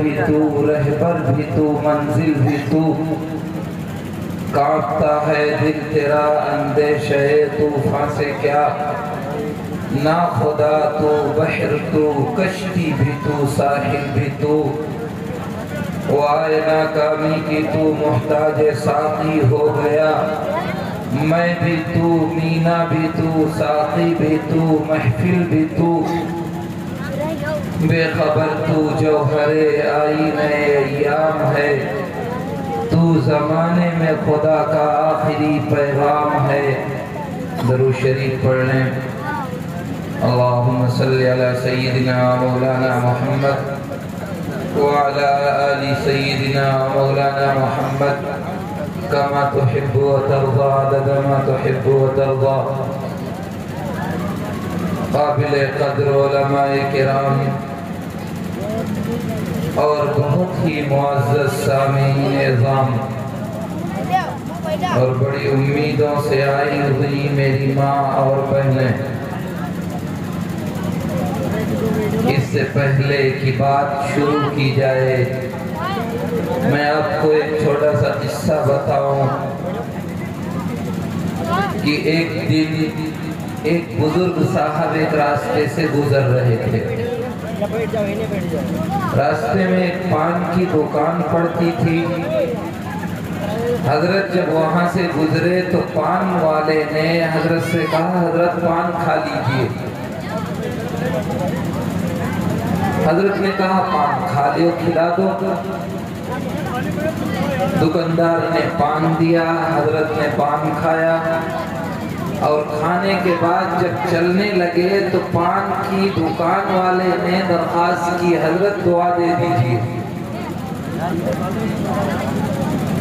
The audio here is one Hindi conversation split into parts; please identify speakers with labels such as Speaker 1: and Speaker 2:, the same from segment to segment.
Speaker 1: भी तू, रहबर भी तू, मंजिल भी तू। कांपता है दिल तेरा अंदेशे तूफान से क्या, ना खुदा तू बहर तू, कश्ती भी तू, साहिल भी तू। वो आए नाकामी की तू मोहताज साकी हो गया। मैं भी तू, मीना भी तू, साकी भी तू, महफिल भी तू। बेखबर तू जौहरे आईने अय्याम है। तू ज़माने में खुदा का आखिरी पैगाम है। दरूद शरीफ पढ़ लें। अल्लाहुम्मा सल्ली अला सय्यिदिना मौलाना मुहम्मद व अला आलि सय्यिदिना मौलाना मुहम्मद कमा तुहिब्बु व तर्ज़ा अदद मा तुहिब्बु व तर्ज़ा। काबिल क़द्र उलमाए किराम और बहुत ही मुअज़्ज़ज़ सामीन इज़ाम और बड़ी उम्मीदों से आई हुई मेरी माँ और बहनें, इससे पहले की बात शुरू की जाए, मैं आपको एक छोटा सा किस्सा बताऊं कि एक दिन एक बुजुर्ग साहब एक रास्ते से गुजर रहे थे। रास्ते में एक पान की दुकान पड़ती थी। हजरत जब वहां से गुजरे तो पान वाले ने हजरत से कहा, हजरत पान खा लीजिए। हजरत ने कहा, पान खा लो, खिला दो। दुकानदार ने पान दिया, हजरत ने पान खाया और खाने के बाद जब चलने लगे तो पान की दुकान वाले ने दरखास्त की, हजरत दुआ दे दीजिए।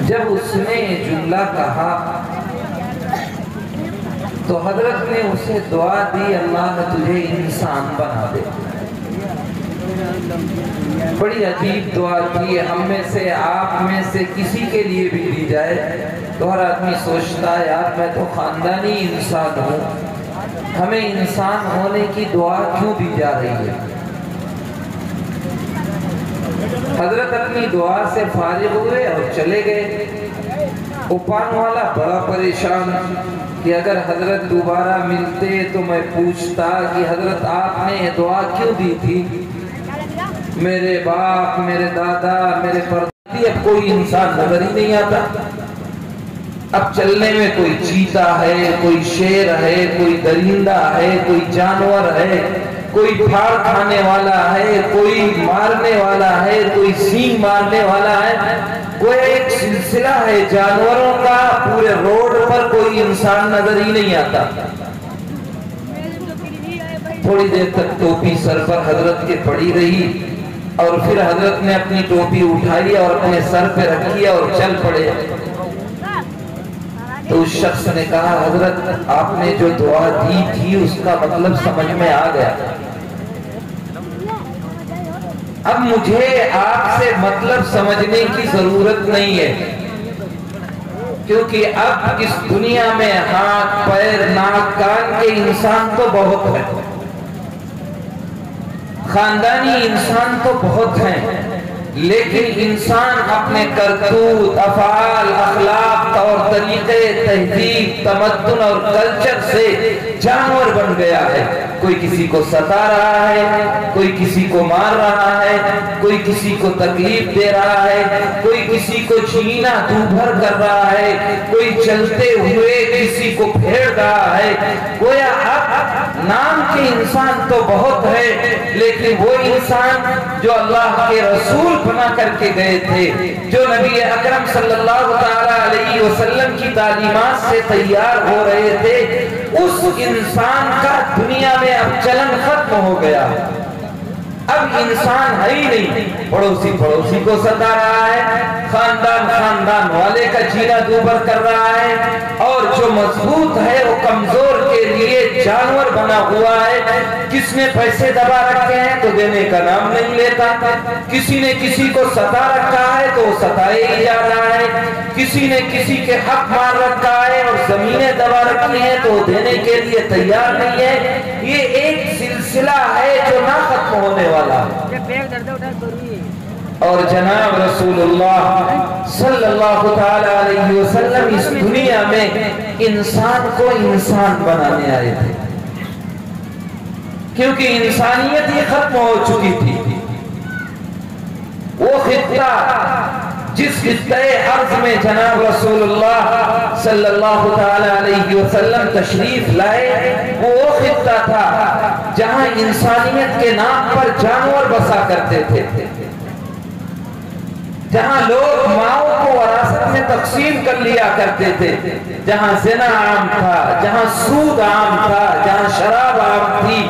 Speaker 1: जब उसने जुमला कहा तो हजरत ने उसे दुआ दी, अल्लाह तुझे इंसान बना दे। बड़ी अजीब दुआ थी। हम में से, आप में से किसी के लिए भी दी जाए तो हर आदमी सोचता है, यार मैं तो खानदानी इंसान हूँ, हमें इंसान होने की दुआ क्यों दी जा रही है। हजरत अपनी दुआ से फारिग हुए और चले गए। उपान वाला बड़ा परेशान कि अगर हजरत दोबारा मिलते तो मैं पूछता कि हजरत आपने ये दुआ क्यों दी थी। मेरे बाप, मेरे दादा, मेरे परदादी, अब कोई इंसान नजर ही नहीं आता। अब चलने में कोई चीता है, कोई शेर है, कोई दरिंदा है, कोई जानवर है, कोई फाड़ खाने वाला है, कोई मारने वाला है, कोई सींग मारने वाला है। कोई एक सिलसिला है जानवरों का, पूरे रोड पर कोई इंसान नजर ही नहीं आता। थोड़ी देर तक टोपी सर पर हजरत के पड़ी रही और फिर हजरत ने अपनी टोपी उठाई और अपने सर पे रखी और चल पड़े। तो उस शख्स ने कहा, हजरत आपने जो दुआ दी थी उसका मतलब समझ में आ गया। अब मुझे आपसे मतलब समझने की जरूरत नहीं है, क्योंकि अब इस दुनिया में हाथ, पैर, नाक, कान के इंसान तो बहुत है, खानदानी इंसान तो बहुत हैं, लेकिन इंसान अपने करतूत, अफ़ाल, अखलाक और तरीके, तहजीब, तमद्दुन और कल्चर से जानवर बन गया है। कोई किसी को सता रहा है, कोई किसी को मार रहा है, कोई किसी को तकलीफ दे रहा है, कोई किसी को छीना दूभर कर रहा है, कोई चलते हुए किसी को फेर रहा है। गोया नाम के इंसान तो बहुत है, लेकिन वो इंसान जो अल्लाह के रसूल बना करके गए थे, जो नबी अकरम सल्लल्लाहु ताला अलैहि वसल्लम की तालीमात से तैयार हो रहे थे, उस इंसान का दुनिया में अब चलन खत्म हो गया। अब इंसान है ही नहीं। पड़ोसी पड़ोसी को सता रहा है, खानदान खानदान वाले का जीना दूभर कर रहा है, और जो मजबूत है वो कमजोर के लिए जानवर बना हुआ है। किसने पैसे दबा रखे हैं तो देने का नाम नहीं लेता, किसी ने किसी को सता रखा है तो वो सताए ही जा रहा है, किसी ने किसी के हक मार रखा है और जमीनें दबा रखी हैं तो देने के लिए तैयार नहीं है। ये एक सिलसिला है जो ना खत्म होने वाला। और जनाब रसूलुल्लाह सल्लल्लाहु ताला अलैहि वसल्लम इस दुनिया में इंसान को इंसान बनाने आए थे, क्योंकि इंसानियत ही खत्म हो चुकी थी। वो खित्ता जिस खित्ते अर्ज में जनाब रसूलुल्लाह सल्लल्लाहु ताला अलैहि वसल्लम तशरीफ लाए, वो खित्ता था जहां इंसानियत के नाम पर जानवर बसा करते थे, जहां लोग माओ को वरासत में तकसीम कर लिया करते थे, जहां ज़िना आम था, जहां सूद आम था, जहां शराब आम थी,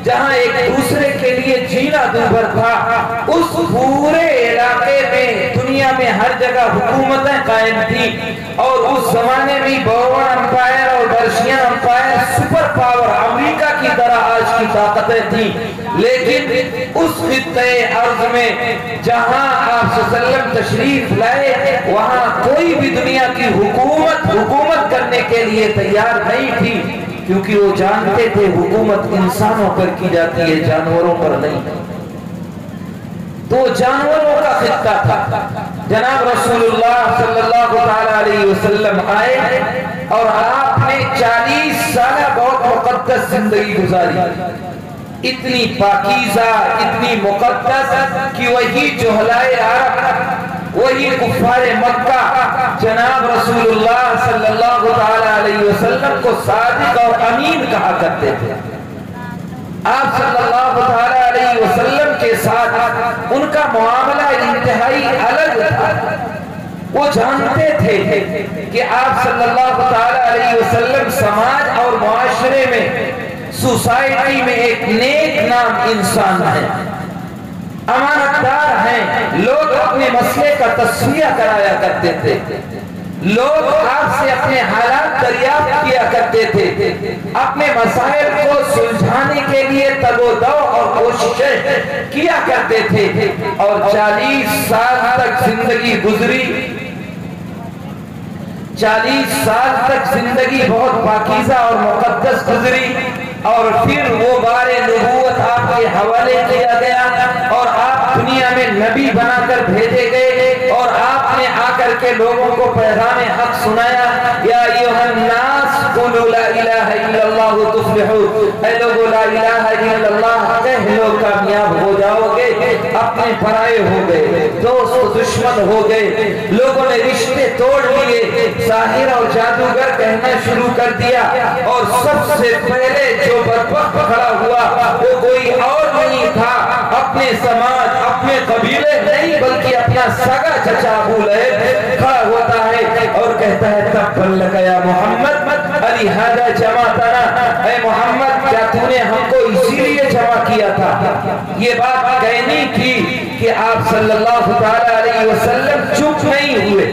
Speaker 1: जहां एक दूसरे के लिए जीना दुर्भर था, उस पूरे इलाके में दुनिया में हर जगह हुकूमतें कायम थी। और उस जमाने में बोर्बन एम्पायर और Persian empire super power America की तरह आज की ताकतें थी। लेकिन उस खित्ते अर्ज में जहां आप सल्लल्लाहु तशरीफ लाए, वहां कोई भी दुनिया की हुकूमत करने के लिए तैयार नहीं थी, क्योंकि वो जानते थे हुकूमत इंसानों पर की जाती है, जानवरों पर नहीं। तो जानवरों का खित्ता था। जनाब रसूलुल्लाह सल्लल्लाहु अलैहि वसल्लम आए और आपने 40 साल बहुत मुकद्दस जिंदगी गुजारी, इतनी पाकीज़ा, इतनी मुकद्दस कि वही जोहलाए अरब, वही कुफ्फारे मक्का जनाब रसूलुल्लाह सल्लल्लाहु अलैहि वसल्लम को सादिक और अमीन कहा करते थे। आप सल्लल्लाहु अलैहि वसल्लम के साथ उनका मामला इंतहाई अलग था। वो जानते थे कि आप सल्लल्लाहु अलैहि वसल्लम समाज और मुआशरे में, सोसाइटी में एक नेक नाम इंसान है, अमानतदार हैं। लोग अपने मसले का तस्वीर कराया करते थे, लोग आपसे अपने हालात दरियाफ्त किया करते थे, अपने मसाइल को सुलझाने के लिए तगोदो और कोशिशें किया करते थे। और 40 साल तक जिंदगी गुजरी, 40 साल तक जिंदगी बहुत पाकीज़ा और मुकद्दस गुजरी। और फिर वो बारे नबूवत आपके हवाले किया गया और आप दुनिया में नबी बनाकर भेजे गए और आपने आकर के लोगों को पैगाम हक सुनाया। या अय्युहन्नास कुलू ला इलाहा इल्लल्लाह तुफ्लिहू, ऐ लोगों ला इलाहा इल्लल्लाह कह लो कामयाब हो जाओगे। अपने पराये हो गए, दोस्त दुश्मन हो गए, लोगों ने रिश्ते तोड़ लिए, साहिर और जादूगर कहना शुरू कर दिया। और सबसे पहले जो बदबख्त खड़ा हुआ वो कोई और नहीं था, अपने समाज, अपने कबीले नहीं, बल्कि अपना सगा चचा अबू लहब खड़ा होता है और कहता है तब्बन लक या मोहम्मद अली हादा जमातना, ऐ मोहम्मद क्या तूने हमको इसीलिए जमा किया था। ये बात कहनी थी कि आप सल्लल्लाहु अलैहि वसल्लम चुप नहीं हुए,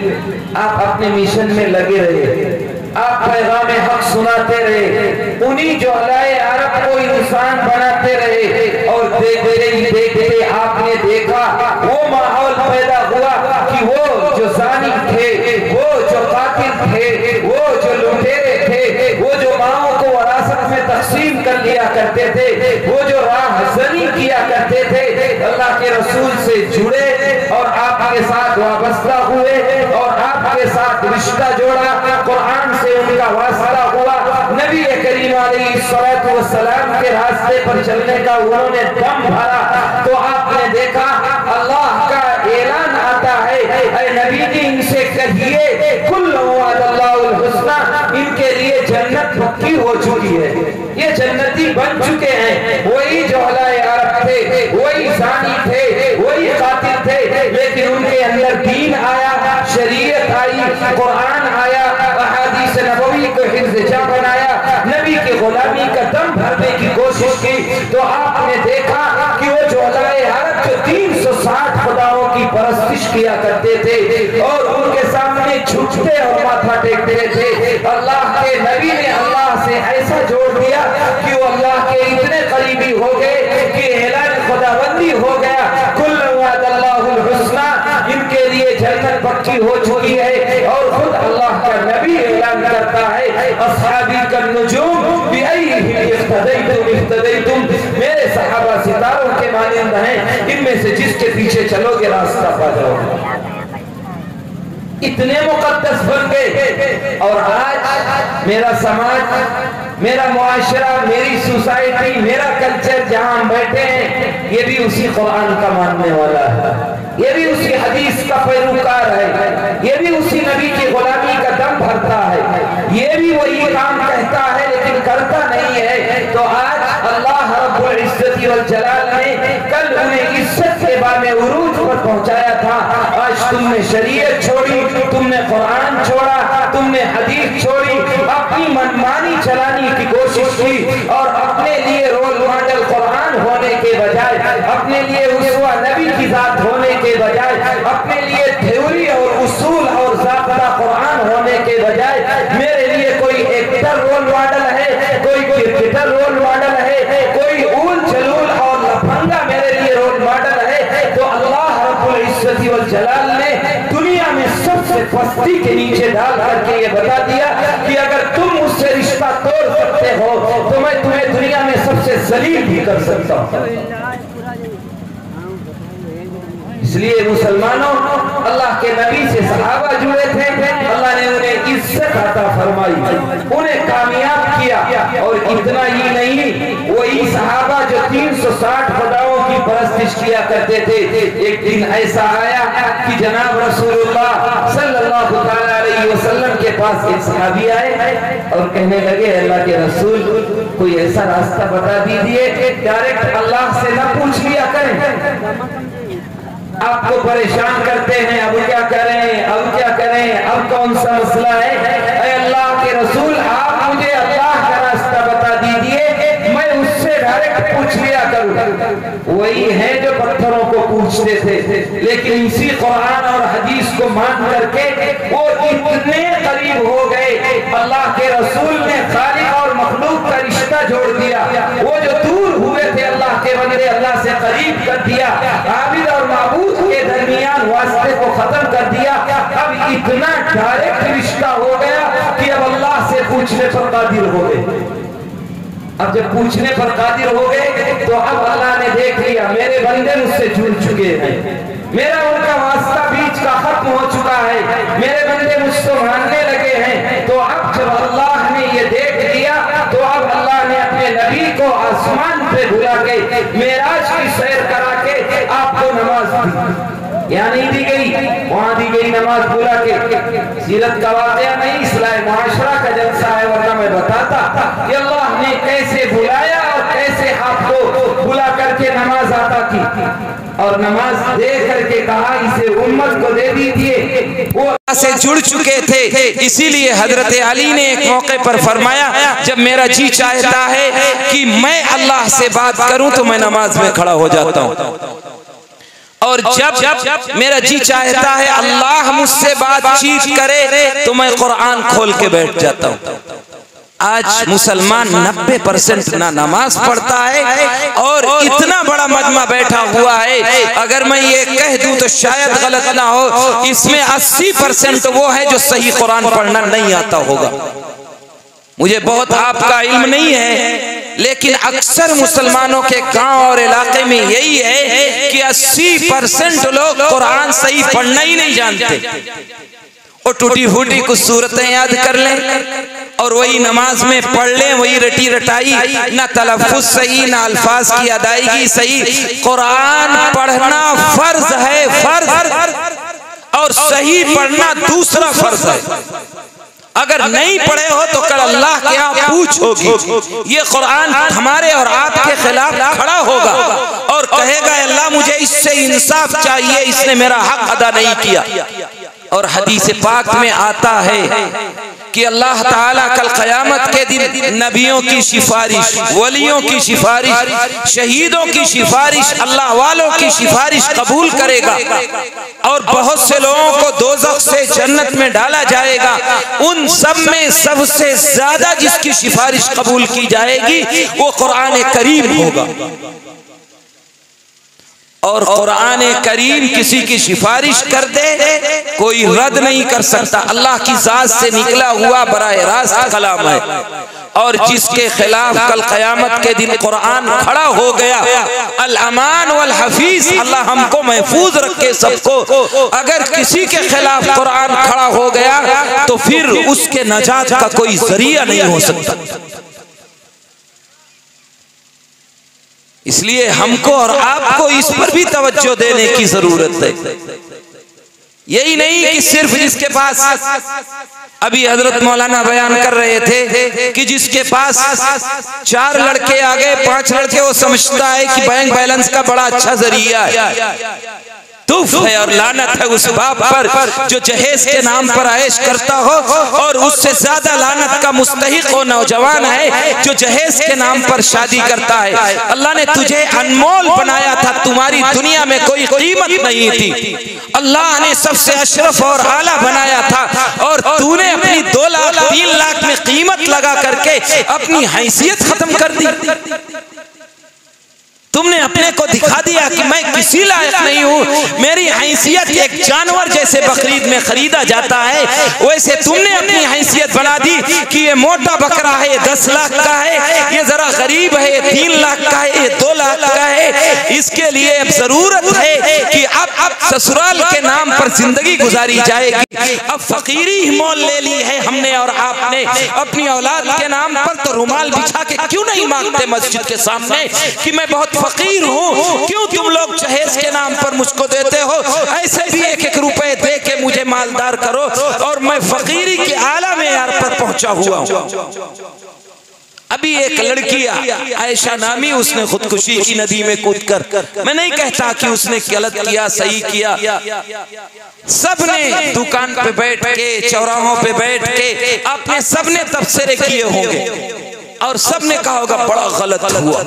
Speaker 1: आप अपने मिशन में लगे रहे, आप पैगाम हक सुनाते रहे, उन्हीं जो अलाए अरब को इंसान बनाते रहे। और देखते ही देखते आपने देखा वो माहौल पैदा हुआ कि वो जो जानी थे, वो जो कातिल थे, वो जो लुटेरे थे, वो जो माओ को वरासत में तकसीम कर लिया करते थे, वो जो राहज़नी किया करते थे, अल्लाह के रसूल से जुड़े और आपके साथ वाबस्ता हुए और आपके साथ रिश्ता जोड़ा, कुरान से उनका वास्ता हुआ, नबी करीम अलैहिस्सलातु वस्सलाम के रास्ते पर चलने का उन्होंने दम भरा। तो आपने देखा अल्लाह का ऐलान आता है, ऐ नबी जी इनसे कहिए कुल्लु वअदल्लाहुल हुस्ना, इनके लिए जन्नत पक्की हो चुकी है, ये जन्नती बन चुके हैं। वही जो अलाए अरब थे, वही जानी थे, वही कातिल थे, लेकिन उनके अंदर दीन आया, शरीयत आई, कुरान आया, अहादीस नबवी को हिफ्ज़ बनाया, नबी की गुलामी का दम भरने की कोशिश की। तो आपने देखा कि वो जो अलाए अरब जो 360 खुदाओं की परस्तिश किया करते थे और उनके सामने झुकते और माथा टेकते थे, अल्लाह के नबी ने अल्लाह से ऐसा जोड़ दिया कि वो अल्लाह के इतने करीबी हो गए कि ऐलान खुदाबंदी हो गया, कुल्लु वअदल्लाहुल हुस्ना, इनके लिए जन्नत पक्की हो चुकी है। और खुद अल्लाह का नबी ऐलान करता है, अस्हाबी कन्नुजूम बिअय्यिहिम इख्तदैतु इह्तदैतुम, मेरे सहाबा सितारों के मानंद हैं, इनमें से जिसके पीछे चलोगे रास्ता पा जाओगे। इतने मुकद्दस बन गए। और आज मेरा समाज, मेरा मुआशरा, मेरी सोसाइटी, मेरा कल्चर जहां हम बैठे हैं, ये भी उसी कुरान का मानने वाला है, ये भी उसी हदीस का पैरोकार है, ये भी उसी नबी की गुलामी का दम भरता है, ये भी वही काम कहता है लेकिन करता नहीं है। तो आज अल्लाह रब्बुल इज्जति वल जलाल ने कल उन्हें इज्जत के बारे में उरूज पर पहुंचाया था। आज तुमने शरीयत छोड़ी, तुमने कुरान छोड़ा, तुमने हदीस छोड़ी, अपनी मनमानी चलाने की कोशिश की और अपने लिए रोल मॉडल कुरान होने के बजाय, अपने लिए उस्वा नबी की जात होने के बजाय, अपने लिए थ्योरी और उसूल और ज़ाब्ता कुरान होने के बजाय मेरे लिए कोई एक्टर रोल मॉडल है, कोई क्रिकेटर रोल मॉडल है, कोई ऊल जलूल और लफंगा मेरे लिए रोल मॉडल है। तो अल्लाह रब्बुल इज्जति वल जलाल ने दुनिया में सबसे पस्ती के नीचे डाल करके ये बता दिया कि अगर तुम मुझसे रिश्ता तोड़ सकते हो तो मैं तुम्हें दुनिया में सबसे जलील भी कर सकता हूँ। इसलिए मुसलमानों, अल्लाह के नबी से सहाबा जुड़े थे, अल्लाह ने उन्हें इज्जत अता फरमाई, उन्हें कामयाब किया। और इतना ही नहीं, वही सहाबा जो 360 खुदाओं की परस्तिश किया करते थे, एक दिन ऐसा आया कि जनाब रसूलुल्लाह सल्लल्लाहु अलैहि वसल्लम के पास एक सहाबी आए और कहने लगे, अल्लाह के रसूल कोई ऐसा रास्ता बता दीजिए, डायरेक्ट अल्लाह से न पूछ लिया करें, आपको परेशान करते हैं, अब क्या करें, अब क्या करें, अब कौन सा मसला है। अल्लाह के रसूल आप मुझे अल्लाह का रास्ता बता दीजिए, मैं उससे डायरेक्ट पूछ लिया करूं। वही है जो पत्थरों को पूछते थे, लेकिन इसी कुरान और हदीस को मान करके वो इतने करीब हो गए, अल्लाह के रसूल ने खालिक और मखलूक का रिश्ता जोड़ दिया। वो जो दूर हुए थे अल्लाह के बंदे, अल्लाह से करीब कर दिया, आबिद और माबूद के दरमियान वास्ते को खत्म कर दिया। अब इतना डायरेक्ट रिश्ता हो गया कि अब अल्लाह से पूछने पर कादिर हो गए। अब जब पूछने पर कादिर हो गए तो अब अल्लाह ने देख लिया मेरे बंदे मुझसे जुड़ चुके हैं, मेरा उनका वास्ता बीच का खत्म हो चुका है, मेरे बंदे मुझको मानने लगे हैं। तो अब जब अल्लाह ने ये देख लिया तो अब अल्लाह ने अपने नबी को आसमान पे बुला के मेराज की सैर करा के आपको नमाज दी। यहाँ नहीं दी गई, वहां दी गई नमाज बुला के। सीरत का वाकया नहीं, इस्लाह मुआशरा का जलसा है, वरना मैं बताता कि अल्लाह ने कैसे बुलाया और कैसे आपको बुला करके नमाज अता की और नमाज दे करके कहा इसे उम्मत को दे दीजिए। वो से जुड़ चुके थे, इसीलिए हजरत अली ने एक मौके पर फरमाया, जब मेरा जी चाहता है कि मैं अल्लाह से बात करूं तो मैं नमाज में खड़ा हो जाता हूं, और जब मेरा जी चाहता है अल्लाह मुझसे बातचीत करे तो मैं कुरान खोल के बैठ जाता हूँ। आज मुसलमान 90% ना नमाज पढ़ता है और इतना बड़ा मजमा बैठा हुआ है, अगर मैं ये कह दूं तो शायद गलत ना हो, इसमें 80% वो है जो सही कुरान पढ़ना नहीं आता होगा। मुझे बहुत आपका इल्म नहीं है, लेकिन अक्सर मुसलमानों के गांव और इलाके में यही है कि 80% लोग कुरान सही पढ़ना ही नहीं जानते। और टूटी फूटी कुछ सूरतें याद कर लें और वही नमाज में पढ़ लें, वही रटी रटाई, ना तलफ्फुज़ सही, ना अल्फाज की अदायगी सही। कुरान पढ़ना फर्ज है, फर्ज, और सही पढ़ना दूसरा फर्ज है। अगर नहीं पढ़े हो तो कल अल्लाह के यहाँ पूछ होगी। ये कुरान हमारे और आपके खिलाफ खड़ा होगा और कहेगा अल्लाह मुझे इससे इंसाफ चाहिए, इसने मेरा हक अदा नहीं किया। और हदीस पाक में आता है कि अल्लाह ताला कल क़यामत के दिन नबियों की सिफारिश, वलियों की सिफारिश, शहीदों की सिफारिश, अल्लाह वालों की सिफारिश कबूल करेगा और बहुत से लोगों को दोज़ख से जन्नत में डाला जाएगा। उन सब में सबसे ज्यादा जिसकी सिफारिश कबूल की जाएगी वो कुरान करीम होगा।
Speaker 2: और कुरान करीम किसी की सिफारिश कर दे कोई रद्द नहीं कर सकता। अल्लाह की जात से निकला हुआ बराह रास्त कलाम है। और जिसके खिलाफ कल क़यामत के दिन कुरान खड़ा हो गया, अल अमान वल हफीज, अल्लाह हमको महफूज रखे सबको। अगर किसी के खिलाफ कुरान खड़ा हो गया तो फिर उसके नजात का कोई जरिया नहीं हो सकता। इसलिए हमको और आपको इस पर भी तवज्जो देने की जरूरत है। यही नहीं कि सिर्फ जिसके पास, अभी हजरत मौलाना बयान कर रहे थे कि जिसके पास 4 लड़के आ गए 5 लड़के, वो समझता है कि बैंक बैलेंस का बड़ा अच्छा जरिया है। तूफ है और लानत है उस बाप पर जो जहेज के नाम पर ऐश करता हो, और उससे ज्यादा लानत का मुस्तहिक वो नौजवान है जो जहेज के नाम पर शादी करता है। अल्लाह ने तुझे अनमोल बनाया था, तुम्हारी दुनिया में कोई कीमत नहीं थी। अल्लाह ने सबसे अशरफ और आला बनाया था, और तूने अपनी 2 लाख 3 लाख में कीमत लगा करके अपनी हैसियत खत्म कर दी। तुमने अपने को दिखा दिया कि मैं किसी लायक नहीं हूँ, मेरी हैसियत एक जानवर जैसे बकरीद में खरीदा जाता है, वैसे तुमने अपनी हैसियत बना दी कि ये मोटा बकरा है, ये 10 लाख का है, ये जरा गरीब है, ये 3 लाख का है, ये 2 लाख का है। इसके लिए अब जरूरत है कि अब ससुराल के नाम पर जिंदगी गुजारी जाएगी। अब फकीरी ही मोल ले ली है हमने और आपने अपनी औलाद के नाम पर। तो रुमाल बिछा के क्यों नहीं मांगते मस्जिद के सामने कि मैं बहुत फकीर हूँ, क्यों तुम लोग जहेज के नाम पर मुझको देते हो? ऐसे भी 1-1 रुपए दे के मुझे मालदार करो, और मैं फकीरी के आला मेयार पर पहुंचा हुआ हूँ। अभी एक लड़की आयशा नामी, उसने खुदकुशी की नदी में कूदकर, मैं नहीं कहता कि उसने गलत किया सही किया, सबने दुकान पे बैठ के, चौराहों पे बैठ के आपने सबने तबसरे किए होंगे और सबने कहा होगा बड़ा गलत हुआ,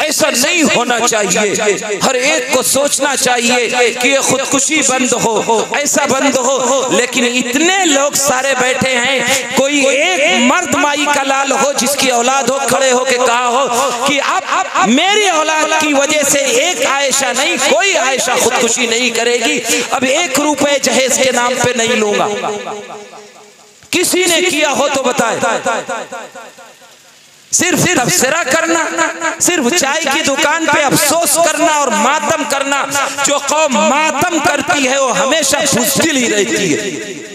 Speaker 2: ऐसा नहीं होना चाहिए। हर एक को सोचना चाहिए कि ये खुदकुशी बंद हो, ऐसा बंद हो। लेकिन इतने लोग सारे बैठे हैं, कोई एक मर्द माई का लाल हो जिसकी औलाद हो, खड़े हो के कहा हो कि अब मेरी औलाद की वजह से एक आयशा नहीं, कोई आयशा खुदकुशी नहीं करेगी, अब 1 रुपए जहेज के नाम पे नहीं लूंगा। किसी ने किया हो तो बताए। सिर्फ तबसरा करना, सिर्फ चाय की दुकान पे अफसोस करना और मातम करना। जो कौम मातम करती है वो हमेशा बुज़दिल ही रहती है।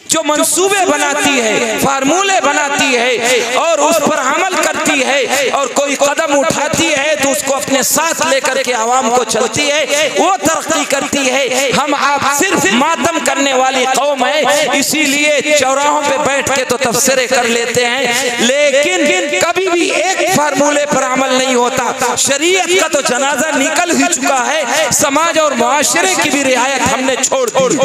Speaker 2: जो मंसूबे बनाती है, फार्मूले बनाती है और उस पर अमल करती है, और कोई कदम उठाती है तो उसको अपने साथ लेकर के आवाम को चलती है, वो तरक्की करती है। हम आप सिर्फ मातम करने वाली कौम है, इसीलिए चौराहों पे बैठ के तो तफसीरें कर लेते हैं, लेकिन कभी भी एक फार्मूले पर अमल नहीं होता। शरीयत का तो जनाजा निकल ही चुका है, समाज और मुआशरे की भी रियायत हमने छोड़ दी,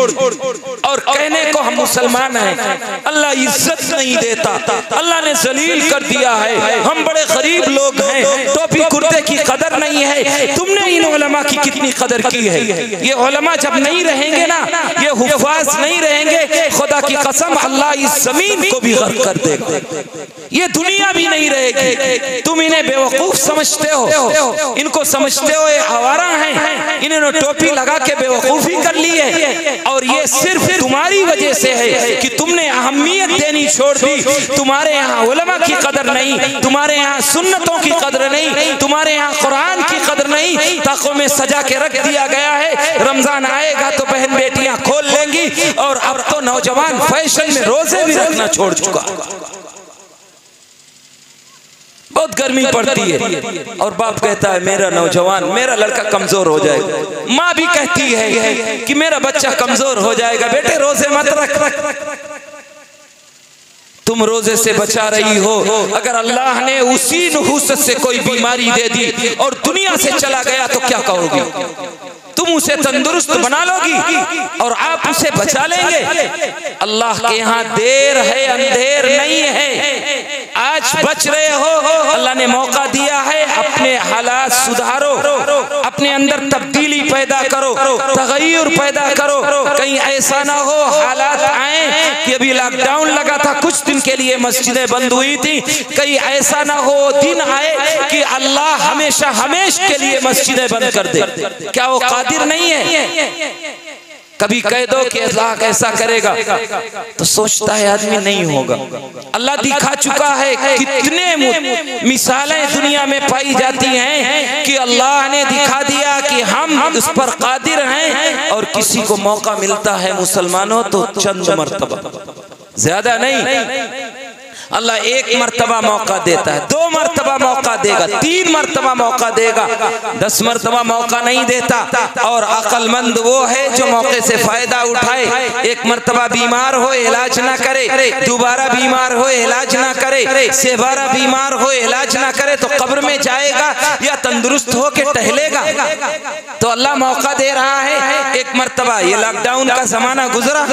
Speaker 2: और कहने को हम मुसलमान है। अल्लाह इज्जत नहीं देता, अल्लाह ने जलील कर दिया है। हम बड़े गरीब लोग हैं, टोपी कुर्ते की कदर नहीं है। तुमने इन उलमा की कितनी कदर की है? ये उलमा जब नहीं रहेंगे ना, ये हुफ़ाज़ नहीं रहेंगे, खुदा की कसम अल्लाह इस जमीन को भी गर्क कर देगा, ये दुनिया भी नहीं रहेगी। तुम इन्हें बेवकूफ समझते हो, इनको समझते हो ये आवारा हैं, इन्होंने टोपी लगा के बेवकूफी कर ली है, और ये सिर्फ तुम्हारी वजह से है कि तुमने अहमियत देनी छोड़ दी। तुम्हारे यहाँ उलमा की कदर नहीं, तुम्हारे यहाँ सुन्नतों की कदर नहीं, तुम्हारे यहाँ कुरान की कदर नहीं, ताकों में सजा के रख दिया गया है। रमजान आएगा तो बहन बेटियां खोल लेंगी, और अब तो नौजवान फैशन में रोजे भी रखना छोड़ चुका। बहुत गर्मी पड़ती है और बाप कहता है मेरा नौजवान, मेरा लड़का कमजोर हो जाएगा। माँ भी कहती है कि मेरा बच्चा कमजोर हो जाएगा, बेटे रोजे मत रख। तुम रोजे से बचा रही हो, अगर अल्लाह ने उसी नुहूसत से कोई बीमारी दे दी और दुनिया से चला गया तो क्या कहोगी? तुम उसे तंदुरुस्त बना लोगी और आप उसे बचा लेंगे। अल्लाह के यहाँ देर है, अंधेर नहीं है। आज बच रहे हो, अल्लाह ने मौका दिया है, अपने हालात सुधारो, अपने अंदर तब्दीली पैदा करो, तगय्युर पैदा करो। कहीं ऐसा ना हो हालात आए कि अभी लॉकडाउन लगा था, कुछ दिन के लिए मस्जिदें बंद हुई थी, कहीं ऐसा ना हो दिन आए कि अल्लाह हमेशा हमेशा के लिए मस्जिदें बंद कर दे। क्या वो कादिर नहीं है? कभी कह दो कि अल्लाह कैसा करेगा तो सोचता है आदमी नहीं होगा। अल्लाह दिखा चुका है, कितने मिसालें दुनिया में पाई जाती हैं कि अल्लाह ने दिखा दिया कि हम उस पर कादिर हैं, और किसी को मौका मिलता है मुसलमानों तो चंद मर्तबा, ज्यादा नहीं। अल्लाह एक मर्तबा मौका देता है, 2 मर्तबा मौका देगा, 3 मर्तबा मौका देगा, 10 मर्तबा मौका नहीं देता। और अक्लमंद वो है जो मौके से फायदा उठाए। एक मर्तबा बीमार हो इलाज ना करे, दोबारा बीमार हो इलाज ना करे, सेबारा बीमार हो इलाज ना करे तो कब्र में जाएगा या तंदुरुस्त हो के टहलेगा? तो अल्लाह मौका दे रहा है एक मर्तबा। ये लॉकडाउन का जमाना गुजरा,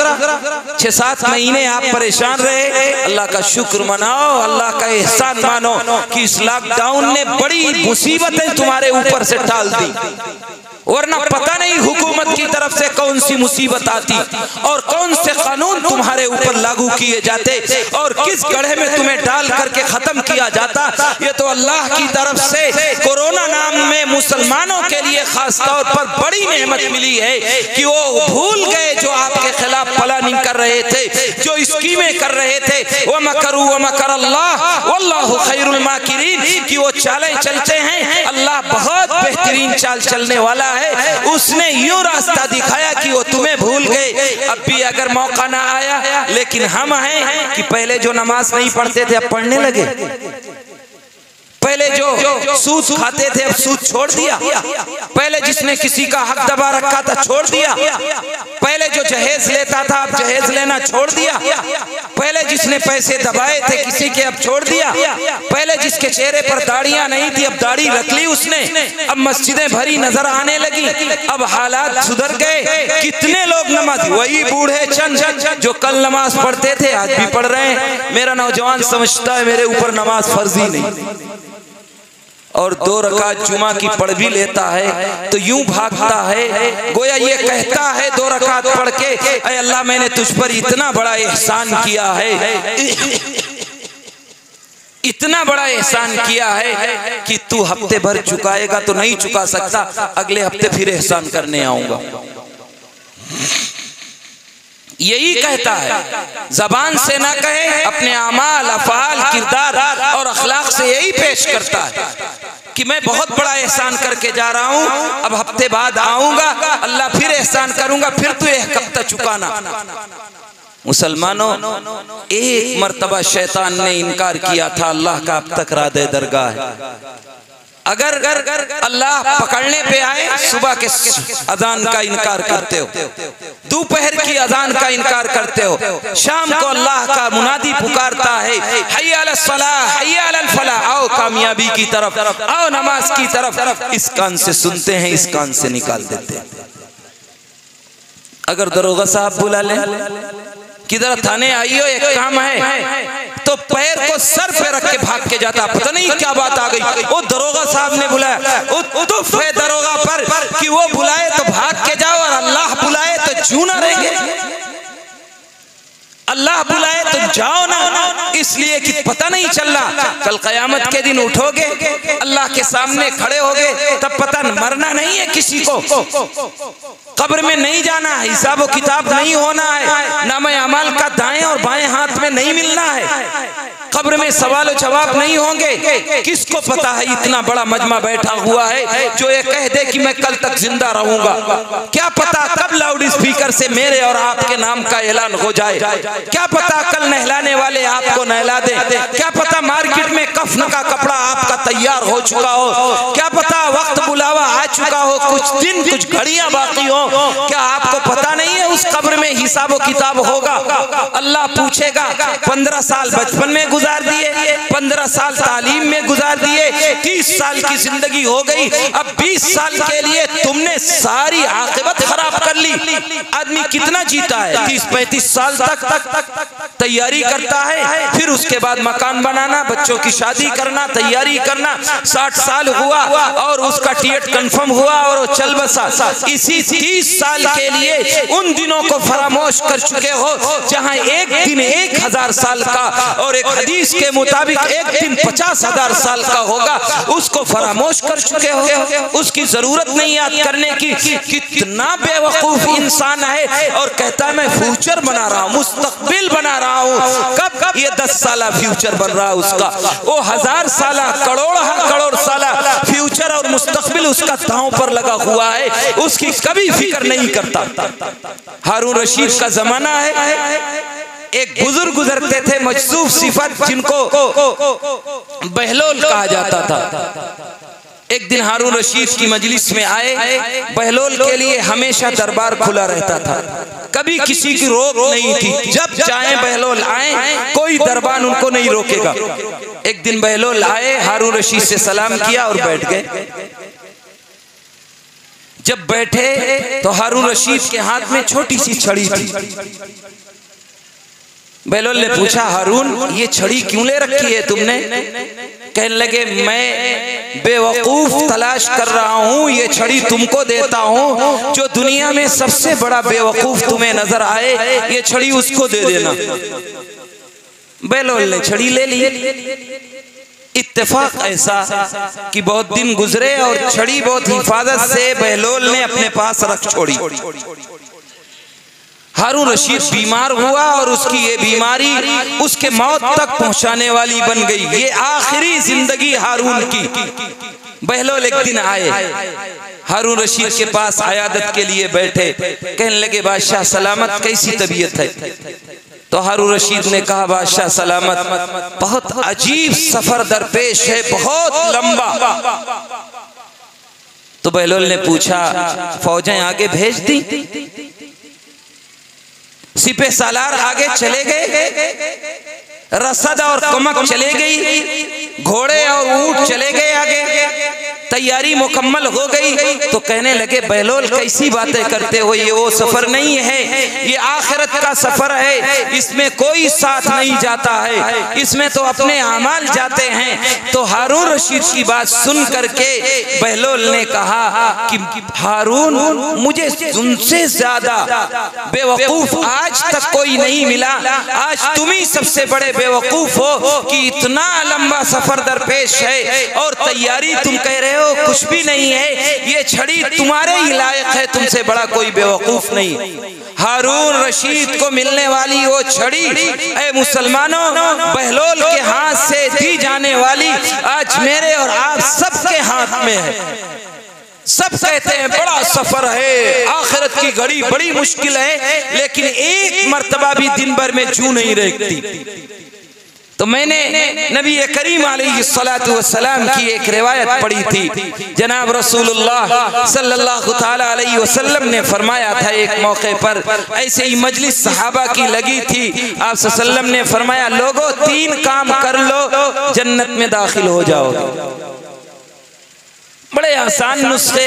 Speaker 2: 6-7 महीने आप परेशान रहे, अल्लाह का शुक्र मनाओ, अल्लाह का एहसान मानो कि इस लॉकडाउन ने बड़ी मुसीबतें तुम्हारे ऊपर से टाल दी, वरना पता नहीं हुकूमत की तरफ से कौन सी मुसीबत आती और कौन से कानून तुम्हारे ऊपर लागू किए जाते और किस गड्ढे में तुम्हें डाल करके खत्म किया जाता। ये तो अल्लाह की तरफ से कोरोना नाम में मुसलमानों के लिए खास तौर पर बड़ी नेमत मिली है कि वो भूल गए जो आपके खिलाफ प्लानिंग कर रहे थे, जो स्कीमें कर रहे थे, व मकरू व मकर अल्लाह वल्लाहु खैरुल माकिरीन, कि वो चालें चलते हैं, अल्लाह बहुत बेहतरीन चाल चलने वाला है। उसने यूं रास्ता दिखाया कि वो तुम्हें भूल गए। अब भी अगर मौका ना आया, लेकिन हम हैं कि पहले जो नमाज नहीं पढ़ते थे अब पढ़ने लगे, पहले जो सूद खाते थे अब सूद छोड़ दिया, पहले जिसने किसी का हक दबा रखा था छोड़ दिया, पहले जो जहेज लेता था अब जहेज लेना छोड़ दिया, पहले जिसने पैसे दबाए थे किसी के अब छोड़ दिया, पहले जिसके चेहरे पर दाढ़ियां नहीं थी अब दाढ़ी रख ली उसने, अब मस्जिदें भरी नजर आने लगी, अब हालात सुधर गए। कितने लोग नमाज, वही बूढ़े चंद जो कल नमाज पढ़ते थे आज भी पढ़ रहे हैं। मेरा नौजवान समझता है मेरे ऊपर नमाज फर्जी नहीं, और 2 रकात जुमा की पढ़ भी लेता है तो यूं भागता है गोया ये कहता है 2 रकात पढ़ के, ऐ अल्लाह मैंने तुझ पर इतना बड़ा एहसान किया है, इतना बड़ा एहसान किया है कि तू हफ्ते भर चुकाएगा तो नहीं चुका सकता, अगले हफ्ते फिर एहसान करने आऊंगा। यही कहता है, जबान से ना कहे, अपने अमाल अफाल किरदार और अखलाक से यही पेश करता है कि मैं बहुत बड़ा एहसान करके जा रहा हूं, अब हफ्ते बाद आऊंगा, अल्लाह फिर एहसान करूंगा, फिर तू एक हफ्ता चुकाना। मुसलमानों, एक मर्तबा शैतान ने इनकार किया था अल्लाह का, अब तक रादे दरगाह है। अगर अल्लाह पकड़ने पे आए, सुबह के अजान का इनकार करते हो, दोपहर की अजान का इनकार करते हो, शाम को अल्लाह का मुनादी पुकारता है, हय्या अलस सलाह हय्या अलल फलाह, आओ कामयाबी की तरफ, आओ नमाज की तरफ। इस कान से सुनते हैं, इस कान से निकाल देते हैं। अगर दरोगा साहब बुला ले, किधर थाने आइयो एक काम है, तो पैर को सर पे रख के भाग के जाता, पता नहीं क्या बात आ गई, वो दरोगा साहब ने बुलाया, उतुफ है दरोगा पर कि वो बुलाए तो भाग के जाओ और अल्लाह बुलाए तो क्यों ना रहेंगे, अल्लाह बुलाए तो जाओ ना, इसलिए कि पता नहीं चल रहा कल कयामत के दिन उठोगे, अल्लाह के सामने खड़े होगे, तब पता मरना नहीं है किसी को, कब्र में नहीं जाना, हिसाब व किताब नहीं होना है, नाम अमाल का दाएं और बाएं हाथ में नहीं मिलना है, कब्र में सवाल जवाब नहीं होंगे। किसको पता है इतना बड़ा मजमा बैठा हुआ है जो ये कह दे कि मैं कल तक जिंदा रहूंगा, क्या पता कब लाउड स्पीकर से मेरे और आपके नाम का ऐलान हो जाए, क्या पता कल नहलाने वाले आपको नहला दे, क्या पता मार्केट में कफन का कपड़ा आपका तैयार हो चुका हो, क्या पता वक्त बुलावा आ चुका हो, कुछ दिन कुछ घड़ियां बाकी हो, क्या आपको पता नहीं है उस कब्र में हिसाब व किताब होगा। अल्लाह पूछेगा 15 साल बचपन में गुजार दिए, 15 साल तालीम में गुजार दिए, 30 साल की जिंदगी हो गई, अब 20 साल के लिए तुमने सारी आखिरत खराब कर ली। आदमी कितना जीता है? 30-35 साल तक तैयारी करता है, फिर उसके बाद मकान बनाना, बच्चों की शादी करना, तैयारी करना। 60 साल हुआ और उसका टिकट कंफर्म हुआ और वो चल बसा। इसी 30 साल के लिए उन दिनों को फरामोश कर चुके हो जहां एक दिन 1000 साल का और एक हदीस के मुताबिक एक दिन 50,000 साल का होगा, उसको फरामोश कर चुके हो। उसकी जरूरत नहीं याद करने की। कितना बेवकूफ इंसान है और कहता है मैं फ्यूचर बना रहा हूँ, मुस्तकबिल बना रहा हूँ। कब ये 10 साल फ्यूचर बन रहा है उसका, वो 1000 साल करोड़ साल फ्यूचर और मुस्तकबिल उसका दांव पर लगा हुआ है, उसकी कभी फिक्र नहीं करता। हारून रशीद का जमाना है, एक बुजुर्ग गुजरते थे मजसूफ सिफत, जिनको बहलोल कहा जाता था। एक दिन हारून रशीद की मजलिस में आए। बहलोल के लिए हमेशा दरबार खुला रहता था, कभी किसी की रोक नहीं थी। जब चाहे बहलोल आए, कोई दरबार उनको नहीं रोकेगा। एक दिन बहलोल आए, हारून रशीद से सलाम किया और बैठ गए। जब बैठे तो हारून रशीद के हाथ में छोटी सी छड़ी थी। बहलोल ने पूछा, हारून ये छड़ी क्यों ले रखी है तुमने? कहने लगे, मैं बेवकूफ तलाश कर रहा हूँ, ये छड़ी तुमको देता हूँ। जो दुनिया में सबसे बड़ा बेवकूफ तुम्हें नजर आए, ये छड़ी उसको दे देना। बहलोल ने छड़ी ले ली। इत्तेफाक ऐसा कि बहुत दिन गुजरे और छड़ी बहुत हिफाजत से बहलोल ने अपने पास रख छोड़ी। हारून रशीद बीमार हुआ और उसकी ये बीमारी उसके मौत तक पहुंचाने वाली बन गई। ये आखिरी जिंदगी हारून की। बहलोल एक दिन आए, हारून रशीद के पास आयादत के लिए बैठे। कहने लगे, बादशाह सलामत, कैसी तबीयत है? तो हारून रशीद ने कहा, बादशाह सलामत, बहुत अजीब सफर दरपेश है, बहुत लंबा। तो बहलोल ने पूछा, फौजें आगे भेज दी? सिपे सालार आगे चले गए, रसद और कमक चले गई, घोड़े और ऊंट चले गए आगे, तैयारी मुकम्मल हो गई। तो कहने लगे, बहलोल कैसी बातें करते हो, ये वो सफर नहीं है, ये आखिरत का सफर है, इसमें कोई साथ नहीं जाता है, इसमें तो अपने अमाल जाते हैं। तो हारून रशीद की बात सुन करके बहलोल ने कहा कि हारून, मुझे तुमसे ज्यादा बेवकूफ आज तक कोई नहीं मिला, आज तुम ही सबसे बड़े बेवकूफ हो कि इतना लंबा सफर दरपेश है और तैयारी तुम कह रहे हो कुछ भी नहीं है, ये छड़ी तुम्हारे ही लायक है, तुमसे बड़ा कोई बेवकूफ नहीं। हारून रशीद को मिलने वाली वो छड़ी, ऐ मुसलमानों, बहलोल के हाथ से दी जाने वाली आज मेरे और आप सबके हाथ में है। सब कहते हैं बड़ा सफर है, आखिरत की घड़ी बड़ी मुश्किल है, लेकिन एक मर्तबा भी दिन भर में जू नहीं रहती। तो मैंने नबी करीम अलैहिस्सलातु वस्सलाम की एक रिवायत पढ़ी थी। जनाब रसूलुल्लाह सल्लल्लाहु तआला अलैहि वसल्लम ने फरमाया था, एक मौके पर ऐसे ही मजलिस सहाबा की लगी थी, आप सल्लल्लाहु ने फरमाया, लोगों 3 काम कर लो, जन्नत में दाखिल हो जाओगे। बड़े आसान नुस्खे,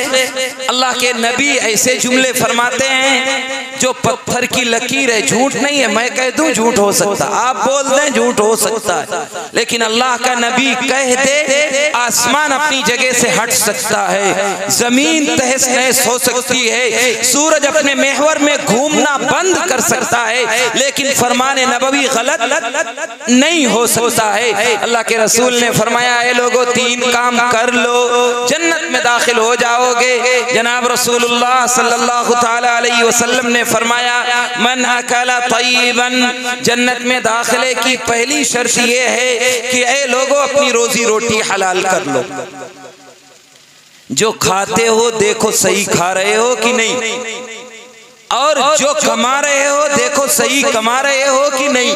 Speaker 2: अल्लाह के नबी ऐसे जुमले फरमाते हैं जो पत्थर की लकीर है, झूठ नहीं है। मैं कह दूं झूठ हो सकता, आप बोल दें झूठ हो सकता है, लेकिन अल्लाह का नबी कह दे, आसमान अपनी जगह से हट सकता है, जमीन तहस नहस हो सकती है, सूरज अपने महवर में घूमना बंद कर सकता है, लेकिन फरमाने नबवी गलत नहीं हो सकता है। अल्लाह के रसूल ने फरमाया, ए लोगों 3 काम कर लो, जन्नत में दाखिल हो जाओगे। जनाब रसूलुल्लाह सल्लल्लाहु तआला अलैहि वसल्लम ने फरमाया, मन अकला तय्यबन, जन्नत में दाखिले की पहली शर्त ये है कि ए लोगों अपनी रोजी रोटी हलाल कर लो। जो खाते हो देखो सही खा रहे हो कि नहीं, और जो कमा रहे हो देखो सही कमा रहे हो कि नहीं,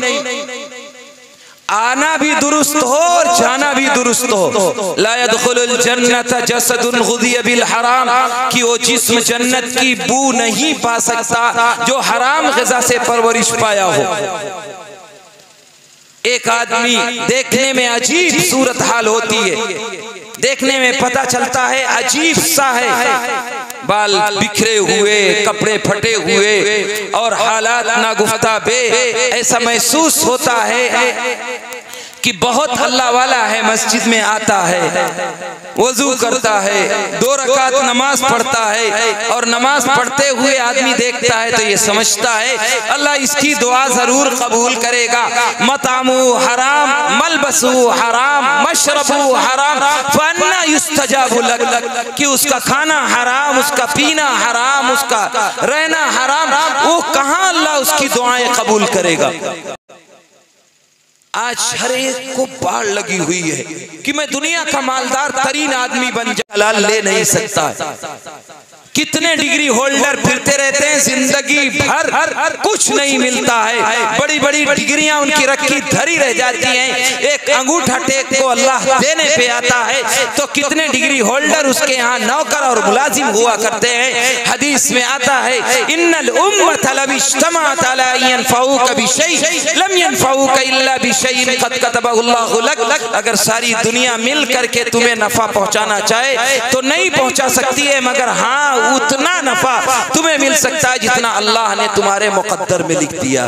Speaker 2: आना भी दुरुस्त हो और जाना भी दुरुस्त हो। ला यदखुलुल जन्नत जसदुन गुदिया बिल हराम, कि वो जिस्म जन्नत की बू नहीं पा सकता जो हराम ग़िज़ा से परवरिश पाया हो। एक आदमी देखने में अजीब सूरत हाल होती है, देखने में पता चलता है अजीब सा है, बाल बिखरे हुए, कपड़े फटे हुए और हालात नागुफ्ता बे, ऐसा महसूस होता है कि बहुत अल्लाह वाला है। मस्जिद में आता है, वजू करता है, 2 रकात नमाज पढ़ता है और नमाज पढ़ते हुए आदमी देखता है तो ये समझता है अल्लाह इसकी दुआ जरूर कबूल करेगा। मतामू हराम, मलबसू हराम, मशरबू हराम, फन्ना युस्तजाबु लक, कि उसका खाना हराम, उसका पीना हराम, उसका रहना हराम, वो कहाँ अल्लाह उसकी दुआएं कबूल करेगा। आज हर एक को बाढ़ लगी हुई है कि मैं दुनिया का मालदार तरीन आदमी बन जाऊं, ले नहीं सकता। कितने डिग्री होल्डर फिरते रहते हैं, जिंदगी भर कुछ नहीं मिलता है, बड़ी बड़ी डिग्रियां उनकी रखी धरी रह जाती हैं। एक अंगूठा टेक को अल्लाह देने पे आता है तो कितने डिग्री होल्डर उसके यहाँ नौकर और मुलाजिम हुआ करते हैं। हदीस में आता है इन्नल उम्मत लव इज्तमाअत अला यनफऊक बिशैइन लम यनफऊक इल्ला बिशैइन क़द कतबहु लक, अगर सारी दुनिया मिल करके तुम्हें नफा पहुंचाना चाहे तो नहीं पहुंचा सकती है, मगर हाँ उतना नफा तुम्हें मिल सकता है जितना अल्लाह ने तुम्हारे मुकद्दर में लिख दिया।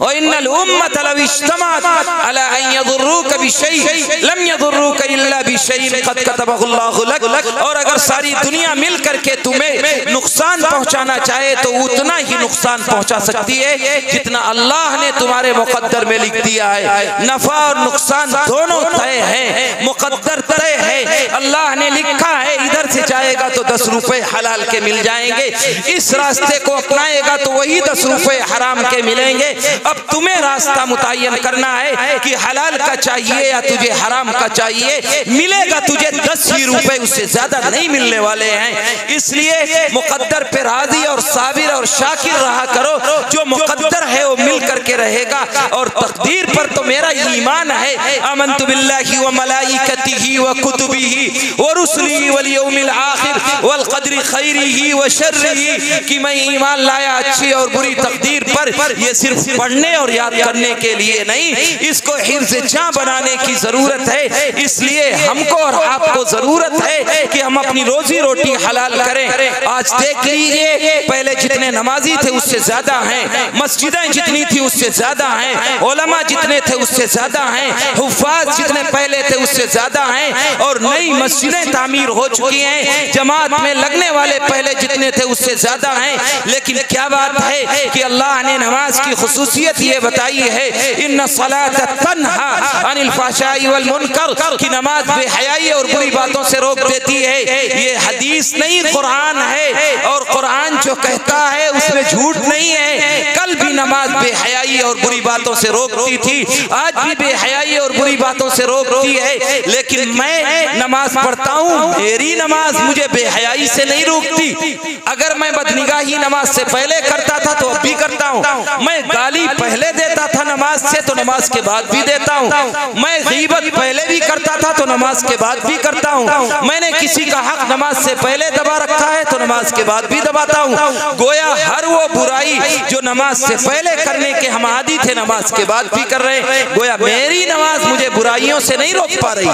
Speaker 2: और इन्नल उम्मत लव इज्तमाअत अला अन यदुर्रुक बिशैइन लम यदुर्रुक इल्ला बिशैइन क़द कतबहु लक, और अगर सारी दुनिया मिल करके तुम्हें नुकसान पहुंचाना चाहे तो उतना ही नुकसान पहुंचा सकती है जितना अल्लाह ने तुम्हारे मुकद्दर में लिख दिया है। नफा और नुकसान दोनों तय है, मुकद्दर तय है, अल्लाह ने लिखा है इधर से जाएगा तो 10 रुपए हलाल के मिल जाएंगे, इस रास्ते को अपनाएगा तो वही 10 रुपए हराम के मिलेंगे। अब तुम्हें रास्ता मुतय्यन करना है कि हलाल का चाहिए या तुझे हराम का चाहिए। मिलेगा तुझे 10 ही रुपए, उससे ज्यादा नहीं मिलने वाले हैं। इसलिए मुकद्दर पे राजी और साबिर और शाकिर रहा करो, जो मुकद्दर है वो मिल करके रहेगा। और तकदीर पर तो मेरा ईमान है, आमन्तु बिल्लाहि व मलाइकतिही व कुतुबिही व रुसुलिही वल यौमिल आखिर वल क़द्रि खैरिही व शर्रिही, कि मैं ईमान लाया अच्छी और बुरी तकदीर पर। ये सिर्फ पढ़ने और याद करने के लिए नहीं, इसको हिफ्ज़-ए-जां बनाने की जरूरत है। इसलिए हमको और आपको जरूरत है कि हम अपनी रोजी रोटी हलाल करें। आज देख लीजिए, पहले जितने नमाजी थे उससे ज्यादा हैं, मस्जिदें जितनी थी उससे ज्यादा हैं, उलमा जितने थे उससे ज्यादा हैं, हुफ़ाज़ जितने पहले थे उससे ज्यादा हैं, और नई मस्जिदें तामीर हो चुकी हैं, जमात में लगने वाले पहले जितने थे उससे ज्यादा हैं। लेकिन क्या बात है कि अल्लाह ने नमाज की खुसूसियत ये बताई है, इन्ना सलात तन्हा अनिल फ़हशाई वल मुनकर, कि नमाज बेहयाई और बुरी बातों से रोक देती है। ये हदीस नहीं, कुरान है, और कुरान जो कहता है उसमें झूठ नहीं है। कल भी नमाज बेहयाई और बुरी बातों से रोकती थी, आज भी बेहयाई और बुरी बातों से रोकती है। लेकिन मैं नमाज पढ़ता हूँ, मेरी नमाज मुझे बेहयाई से नहीं रोकती। अगर मैं बदनिगाही नमाज से पहले करता था तो अब भी करता हूँ, मैं गाली पहले देता था नमाज से तो नमाज के बाद भी देता हूँ, मैं गीबत पहले भी करता था तो नमाज के बाद भी करता हूँ, मैंने किसी का हक नमाज से पहले दबा रखा है तो नमाज के बाद भी दबाता हूँ। गोया हर वो बुराई जो नमाज से पहले करने के हम आदी थे नमाज के बाद भी कर रहे हैं। गोया मेरी नमाज मुझे बुराइयों से नहीं रोक पा रही।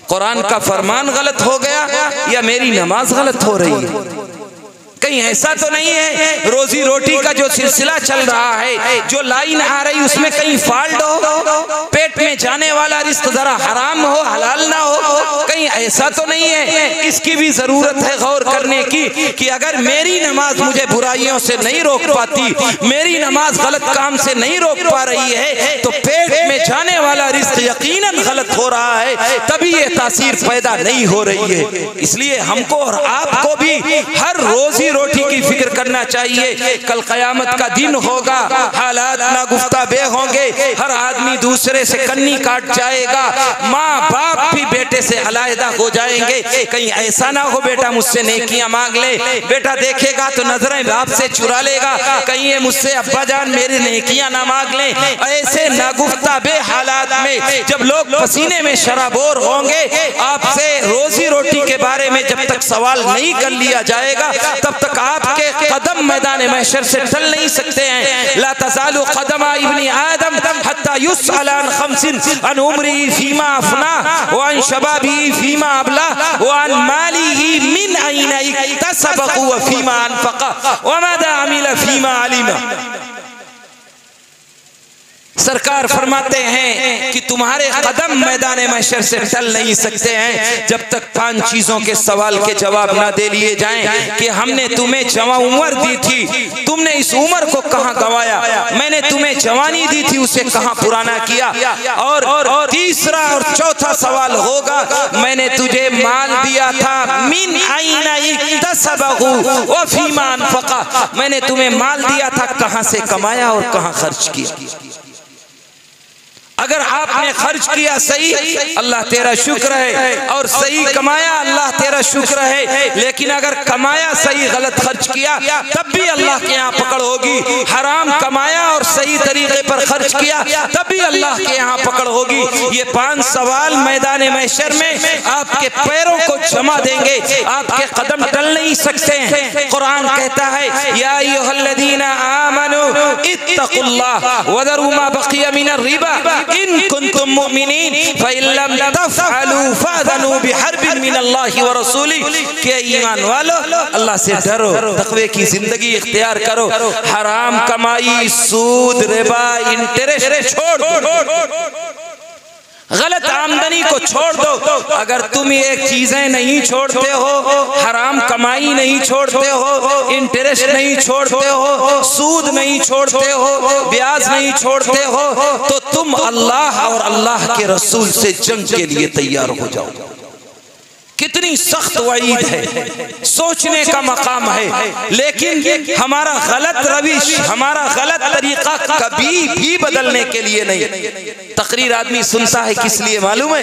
Speaker 2: कुरान का फरमान गलत हो गया या मेरी नमाज गलत हो रही है? कहीं ऐसा तो नहीं है रोजी रोटी का जो सिलसिला चल रहा है, जो लाइन आ रही उसमें कहीं फॉल्ट हो, पेट में जाने वाला रिस्क जरा हराम हो, हलाल ना हो, कहीं ऐसा तो नहीं है? इसकी भी जरूरत है गौर करने की कि अगर मेरी नमाज मुझे बुराइयों से नहीं रोक पाती, मेरी नमाज गलत काम से नहीं रोक पा रही है, तो पेट में जाने वाला रिस्क यकीनन गलत हो रहा है, तभी ये तासीर पैदा नहीं हो रही है। इसलिए हमको और आपको भी हर रोजी रोटी की फिक्र करना चाहिए। कल कयामत का दिन होगा, हालात ना गुफ्ता बे होंगे, हर आदमी दूसरे से कन्नी काट जाएगा, माँ बाप भी बेटे से अलहदा हो जाएंगे। कहीं ऐसा ना हो बेटा मुझसे नेकियां मांग ले, बेटा देखेगा तो नजरें बाप से चुरा लेगा, कहीं ये मुझसे अब्बा जान मेरी नेकियां ना मांग ले। ऐसे नागुफ्ता बे हालात में जब लोग पसीने में शराबोर होंगे, आपसे रोजी रोटी के बारे में जब तक सवाल नहीं कर लिया जाएगा तब तक आपके कदम मैदान महशर से टल नहीं सकते हैं। ला तज़ालु क़दमा इब्नी आदम हत्ता युसअल अन खम्सिन अन उम्रिही फीमा अफ़ना व अन शबाबिही फीमा अबला व अन मालिही मिन अय्न इक्तसबहु व फीमा अनफ़क़ा व माज़ा अमिला फीमा अलिमा। सरकार फरमाते हैं कि तुम्हारे कदम मैदान महशर से टल नहीं सकते हैं जब तक 5 चीजों के सवाल के जवाब ना दे लिए जाएं कि हमने तुम्हें जवां उम्र दी थी, तुमने इस उम्र को कहां गंवाया, मैंने तुम्हें जवानी दी थी उसे कहां पुराना किया, और तीसरा और चौथा सवाल होगा मैंने तुझे माल दिया था मिन अय्ना इक्तसबहु व फीमा अनफ़क़ा, मैंने तुम्हें माल दिया था कहां से कमाया और कहां खर्च किया। अगर आपने खर्च किया सही, अल्लाह तेरा शुक्र है, और सही कमाया, अल्लाह तेरा शुक्र है। लेकिन अगर कमाया सही, गलत खर्च किया, तब भी अल्लाह के यहाँ पकड़ होगी। हराम कमाया और सही तरीके पर खर्च किया, तब भी अल्लाह के यहाँ पकड़ होगी। ये 5 सवाल मैदान महशर में आपके पैरों को जमा देंगे, आपके कदम टल नहीं सकते हैं। कुरान कहता है या अय्युहल्लज़ीना आमनू इत्तक़ुल्लाह वज़रू मा बक़िया मिनर रिबा इन कुंतुम मुमिनीन फ़इन लम तफ़अलू फ़अज़नू बिहर्बिन मिनल्लाहि व रसूलिही, के ईमान वालो अल्लाह से डरो, तक़वे की जिंदगी इख्तियार करो, हराम कमाई, सूद, रिबा, इंटरेस्ट छोड़ दो, गलत आमदनी को छोड़ दो। अगर तुम ये चीजें नहीं छोड़ते हो, हराम कमाई नहीं छोड़ते हो, इंटरेस्ट नहीं छोड़ते हो, सूद नहीं छोड़ते हो, ब्याज नहीं छोड़ते हो, तो तुम अल्लाह और अल्लाह के रसूल से जंग के लिए तैयार हो जाओ। कितनी सख्त वईद है, सोचने का मकाम है। लेकिन हमारा गलत रविश, हमारा गलत तरीका कभी भी बदलने के लिए नहीं। तकरीर आदमी सुनता है किस लिए मालूम है?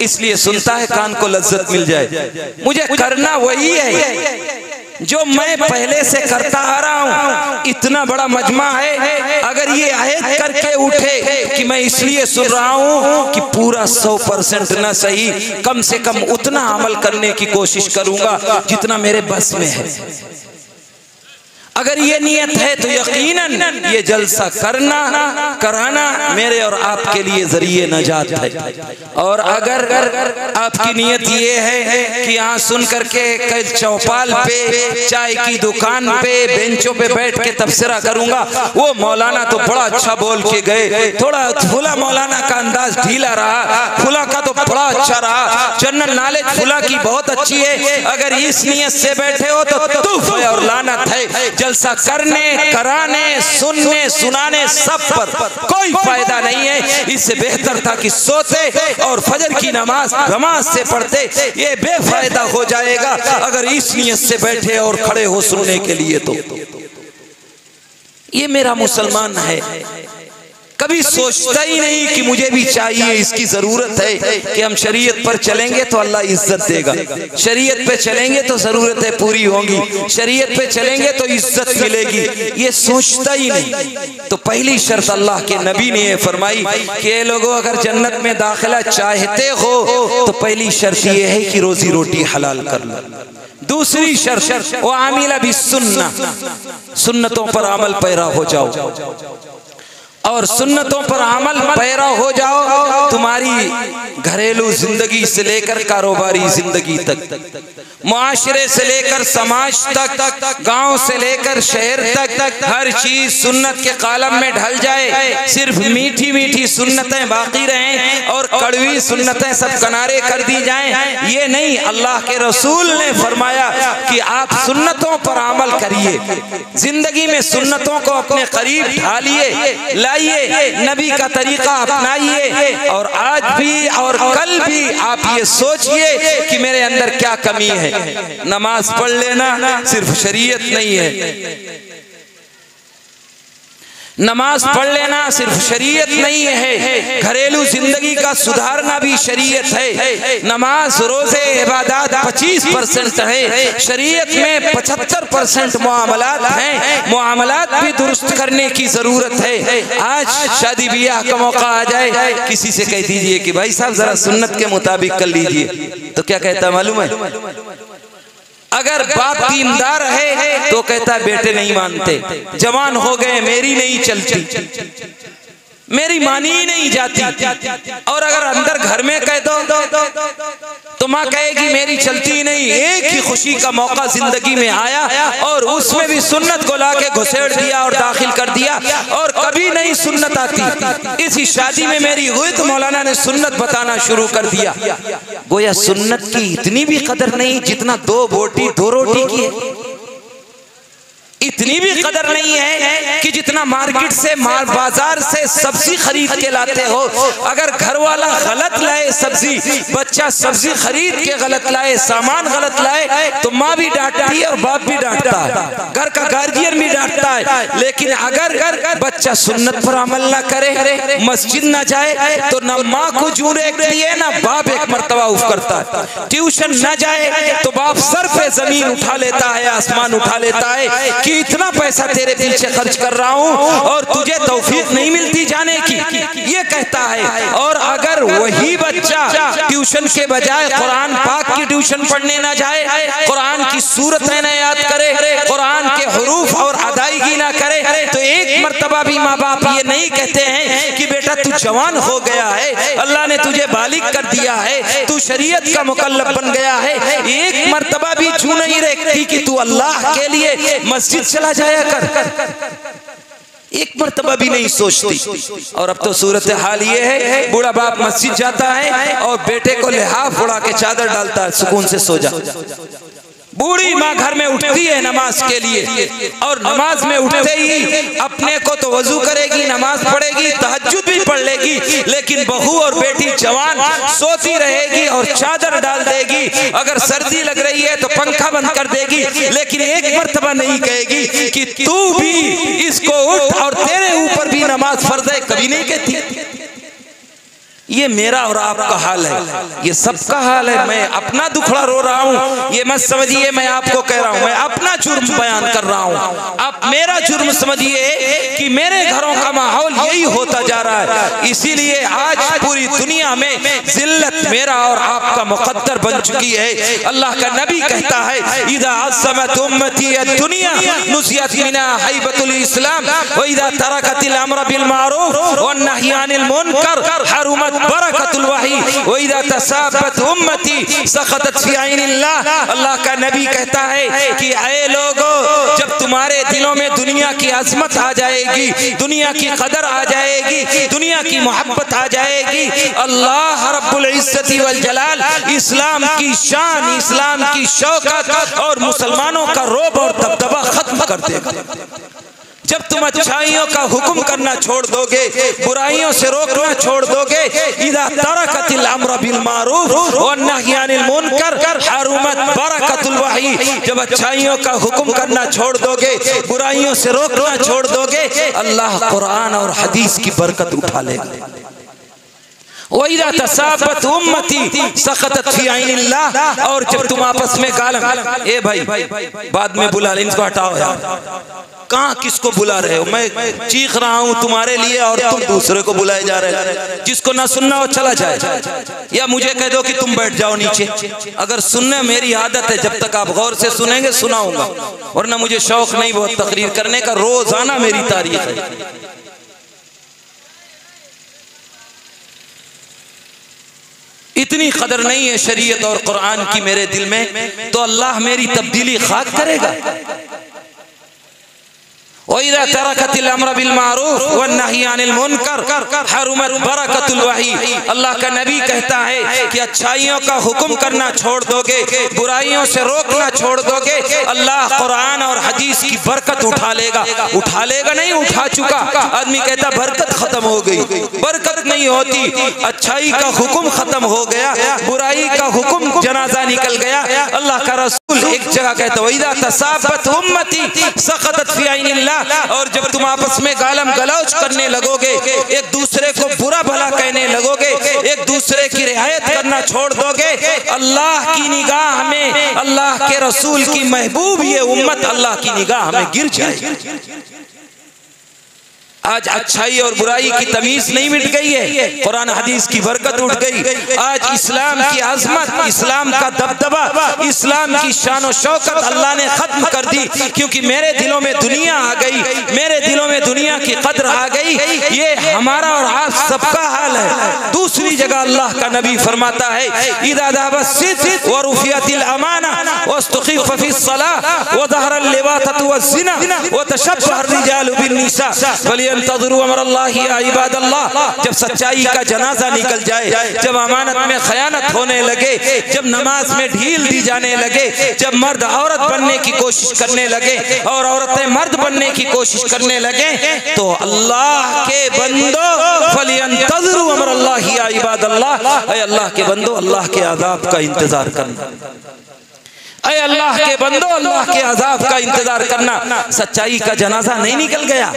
Speaker 2: इसलिए सुनता है कान को लज्जत मिल जाए। मुझे करना वही है जो मैं पहले से करता आ रहा हूँ। इतना बड़ा मजमा है, अगर ये अहद करके उठे कि मैं इसलिए सुन रहा हूँ कि पूरा 100% ना सही, कम से कम उतना अमल करने की कोशिश करूंगा जितना मेरे बस में है। अगर ये नियत है तो यकीनन ये जलसा करना कराना मेरे और आपके लिए जरिए नजात है। और अगर आपकी नियत ये है कि यहाँ सुन करके कल चौपाल पे, चाय की दुकान पे, बेंचों पे बैठ के तबसरा करूंगा, वो मौलाना तो बड़ा अच्छा बोल के गए, थोड़ा फुला मौलाना का अंदाज ढीला रहा, फुला का तो बड़ा अच्छा रहा, जनरल नॉलेज फुला की बहुत अच्छी है, अगर इस नियत से बैठे हो तो तुफ है और लानत है। जलसा करने, कराने, सुनने, सुनाने सब पर कोई फायदा नहीं है। इससे बेहतर था कि सोते और फजर की नमाज से पढ़ते। ये बेफायदा हो जाएगा अगर इस नियत से बैठे और खड़े हो सुनने के लिए। तो ये मेरा मुसलमान है, कभी सोचता ही नहीं कि मुझे भी चाहिए, इसकी जरूरत है कि हम शरीयत पर चलेंगे तो अल्लाह इज्जत देगा, शरीयत पे चलेंगे तो जरूरतें पूरी होंगी, शरीयत पे चलेंगे तो इज्जत मिलेगी, ये सोचता ही नहीं। तो पहली शर्त अल्लाह के नबी ने ये फरमाई कि ये लोगों अगर जन्नत में दाखिला चाहते हो तो पहली शर्त ये है कि रोजी रोटी हलाल कर लो। दूसरी शर्त वो आमिला बिस्सुन्ना, सुन्नतों पर अमल पैरा हो जाओ, और सुन्नतों पर अमल पैरा हो जाओ। तुम्हारी घरेलू जिंदगी से लेकर कारोबारी जिंदगी तक, मुआशरे से लेकर समाज तक, गांव से लेकर शहर तक, हर चीज सुन्नत के कालम में ढल जाए। सिर्फ मीठी मीठी सुन्नतें बाकी रहें और कड़वी सुन्नतें सब किनारे कर दी जाएं, ये नहीं। अल्लाह के रसूल ने फरमाया कि आप सुन्नतों पर अमल करिए, जिंदगी में सुन्नतों को अपने करीब ढालिए, लाइए, नबी का तरीका अपनाइए। और आज भी और कल भी आप ये सोचिए कि मेरे अंदर क्या कमी है। नमाज पढ़ लेना सिर्फ शरीयत नहीं है, नमाज पढ़ लेना सिर्फ शरीयत नहीं है, घरेलू जिंदगी का सुधारना भी शरीयत है। नमाज, रोजे, इबादत 25% है, शरीयत में 75% मुआमलात हैं, मुआमलात भी दुरुस्त करने की जरूरत है। आज शादी ब्याह का मौका आ जाए, किसी से कह दीजिए कि भाई साहब जरा सुन्नत के मुताबिक कर लीजिए, तो क्या कहता मालूम है? अगर बाप दीनदार है तो कहता है बेटे नहीं मानते, जवान हो गए मेरी नहीं चलती, मेरी मानी ही नहीं जाती। और अगर अंदर घर में कह दो तो माँ कहेगी मेरी चलती ही नहीं। एक ही खुशी का मौका जिंदगी में आया और उसमें भी सुन्नत को लाके घुसेड़ दिया और दाखिल कर दिया, और कभी नहीं सुन्नत आती। इसी शादी में मेरी हुई तो मौलाना ने सुन्नत बताना शुरू कर दिया। गोया सुन्नत की इतनी भी कदर नहीं जितना दो बोटी दो रोटी की है। इतनी भी कदर नहीं है कि जितना मार्केट से बाजार से सब्जी खरीद के लाते हो। अगर घर वाला गलत लाए सब्जी, बच्चा सब्जी खरीद के गलत लाए, सामान गलत लाए, तो माँ भी डांटती है और बाप भी डांटता है, घर का गार्जियन भी डांटता है। लेकिन अगर बच्चा सुन्नत पर अमल ना करे, मस्जिद ना जाए, तो ना माँ को जूं रेखती है ना बाप एक मर्तबा उफ करता है। ट्यूशन ना जाए तो बाप सर पे जमीन उठा लेता है, आसमान उठा लेता है कि इतना पैसा तेरे पीछे खर्च कर रहा हूं और तुझे तौफीक नहीं मिलती जाने की, ये कहता है। और अगर वही बच्चा ट्यूशन के बजाय कुरान पाक की ट्यूशन पढ़ने ना जाए, कुरान की सूरतें ना याद करे, कुरान के हुरूफ और अदायगी ना करे, तो एक मर्तबा भी माँ बाप ये नहीं कहते हैं कि बेटा तू जवान हो गया है, अल्लाह ने तुझे बालिग कर दिया है, तू शरीयत का मुकल्लफ बन गया है। एक मर्तबा भी जूं नहीं रेखती कि तू अल्लाह के लिए मस्जिद चला जाया कर, एक मर्तबा भी नहीं सोचती। और अब तो सूरत हाल ये है, बूढ़ा बाप मस्जिद जाता है और बेटे को लिहाफ उड़ा के चादर डालता है, सुकून से सो जा। बूढ़ी माँ घर में उठती है नमाज के लिए, और नमाज में उठते ही अपने को तो वजू करेगी, नमाज पढ़ेगी, तहज्जुद भी पढ़ लेगी, लेकिन बहू और बेटी जवान सोती रहेगी और चादर डाल देगी। अगर सर्दी लग रही है तो पंखा बंद कर देगी, लेकिन एक मर्तबा नहीं कहेगी कि तू भी इसको उठ और तेरे ऊपर भी नमाज फर्ज है, कभी नहीं कहती। ये मेरा और आपका हाल है, ये सबका हाल है। मैं अपना दुखड़ा रो रहा हूँ, ये मत समझिए मैं आपको कह रहा हूँ, मैं अपना जुर्म बयान कर रहा हूँ। आप मेरा जुर्म समझिए कि मेरे घरों का माहौल यही होता जा रहा है। इसीलिए आज पूरी दुनिया में जिल्लत मेरा और आपका मुकद्दर बन चुकी है। अल्लाह का नबी कहता है इदा अज़्ज़मत उम्मती दुनिया नुसियत मिना हैबतुल इस्लाम व इदा तरकतिल अम्र बिल मारूफ व नही अनिल मुनकर हरुमत बरकतुल वही व इदा तसाबत उम्मती सखतत फी ऐनिल्लाह। अल्लाह का नबी कहता है कि ऐ लोगों, जब तुम्हारे दिलों में दुनिया की अजमत आ जाएगी, दुनिया की कदर आ जाएगी, दुनिया की मोहब्बत आ जाएगी, अल्लाह रब्बुल इज्जति वल जलाल इस्लाम की शान, इस्लाम की शौकत और मुसलमानों का रोब और दबदबा खत्म कर देगा। जब तुम अच्छाइयों का हुक्म करना छोड़ दोगे, बुराइयों से रोकना छोड़ दोगे, इदा तरकतिल अम्र बिल मारूफ व नही अनिल मुनकर हरुमत बरकतुल वही। जब अच्छाइयों का हुक्म करना छोड़ दोगे, बुराइयों से रोकना छोड़ दोगे, अल्लाह कुरान और हदीस की बरकत उठा लेगा। वहीदा तसाबत उम्मती सखतत फी ऐनिल्लाह। और जब तुम आपस में गालम, ए भाई बाद में बुला ले, इनको हटाओ यार, कहाँ किसको बुला रहे हो? मैं चीख रहा हूँ तुम्हारे लिए और तुम दूसरे को बुलाए जा रहे हो। जिसको ना सुनना हो चला जाए, या मुझे कह दो कि तुम बैठ जाओ नीचे। अगर सुनने मेरी आदत है, जब तक आप गौर से सुनेंगे सुनाऊंगा, वरना मुझे शौक नहीं बहुत तकरीर करने का, रोजाना मेरी तारीफ है। इतनी कदर नहीं है शरीयत और कुरान की मेरे दिल में, तो अल्लाह मेरी तब्दीली खाक करेगा। वइज़ा तरकतिल अम्र बिल मारूफ व नही अनिल मुनकर हरुमत बरकतुल वही। अल्लाह का नबी कहता है कि अच्छाइयों का हुक्म करना छोड़ दोगे, बुराइयों से रोकना छोड़ दोगे, अल्लाह कुरान और हदीस की बरकत उठा लेगा। उठा लेगा नहीं, उठा चुका। आदमी कहता बरकत खत्म हो गई, बरकत नहीं होती। अच्छाई का हुक्म खत्म हो गया, बुराई का हुक्म जनाजा निकल गया। अल्लाह का रसूल एक जगह कहता वइज़ा तसाबत उम्मती सखतत फी ऐनिल्लाह। और जब तुम आपस में गालम गलौज करने लगोगे, एक दूसरे को बुरा भला कहने लगोगे, एक दूसरे की रियायत करना छोड़ दोगे, अल्लाह की निगाह में, अल्लाह के रसूल की महबूब ये उम्मत, अल्लाह की निगाह में गिर जाएगी। आज अच्छाई और बुराई की तमीज नहीं मिट गई है, कुरान हदीस की बरकत उठ गई। आज इस्लाम की अजमत, इस्लाम का दबदबा, इस्लाम की शान और शौकत अल्लाह ने खत्म कर दी, क्योंकि मेरे दिलों में दुनिया आ गई, मेरे दिलों में दुनिया की कद्र आ गई। ये हमारा और आप सबका हाल है। दूसरी जगह अल्लाह का नबी फरमाता है, इदा दहबत सिद्क़ व रुफ़ियतिल अमाना वस्तुख़िफ़ फ़िस सलाह व ज़हरल लिवातु वज़्ज़िना व तशब्बहर रिजालु बिन्निसा फलियंतज़िरू अमरल्लाहि या इबादल्लाह। जब सच्चाई का जनाजा निकल जाए, जब अमानत में खयानत होने लगे, जब नमाज में ढील दी जाने लगे, जब मर्द औरत बनने की कोशिश करने लगे और औरतें मर्द बनने की कोशिश करने लगे, तो अल्लाह के बंदो फलियंतज़िरू अमरल्लाहि या इबादल्लाह, ऐ अल्लाह के बंदो अल्लाह के अज़ाब का इंतजार करना, ऐ अल्लाह के बंदो अल्लाह के अज़ाब का इंतजार करना। सच्चाई का जनाजा नहीं निकल गया,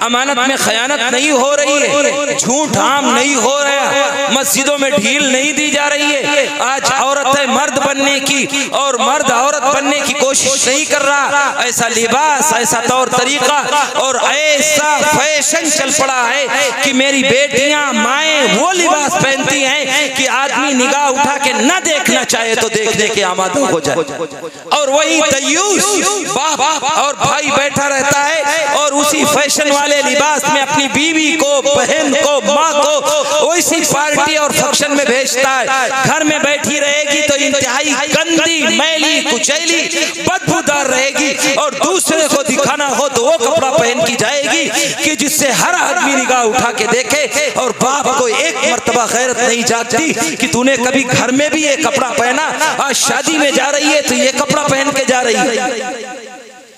Speaker 2: अमानत में खयानत नहीं हो रही है, झूठ आम नहीं हो रहा, मस्जिदों में ढील नहीं दी जा रही है। आज औरतें मर्द बनने की और मर्द औरत बनने की कोशिश नहीं कर रहा। ऐसा लिबास, ऐसा तौर तरीका और ऐसा फैशन चल पड़ा है कि मेरी बेटियां माएँ वो लिबास पहनती हैं कि आदमी निगाह उठा के न देखना चाहे तो देखने के आमादा हो जाए। और वही दयूस बाप और भाई बैठा रहता है और उसी फैशन वाले लिबास में अपनी बीवी को, बहन को, माँ को वैसी पार्टी और फंक्शन में भेजता है। घर में बैठी रहेगी तो इंतहाई गंदी, मैली, कुचैली, बदबूदार रहेगी और दूसरे को दिखाना हो तो वो कपड़ा पहन की जाएगी कि जिससे हर आदमी निगाह उठा के देखे। और बाप को एक मर्तबा गैरत नहीं जागती कि तूने कभी घर में भी ये कपड़ा पहना, आज शादी में जा रही है तो ये कपड़ा पहन के जा रही है,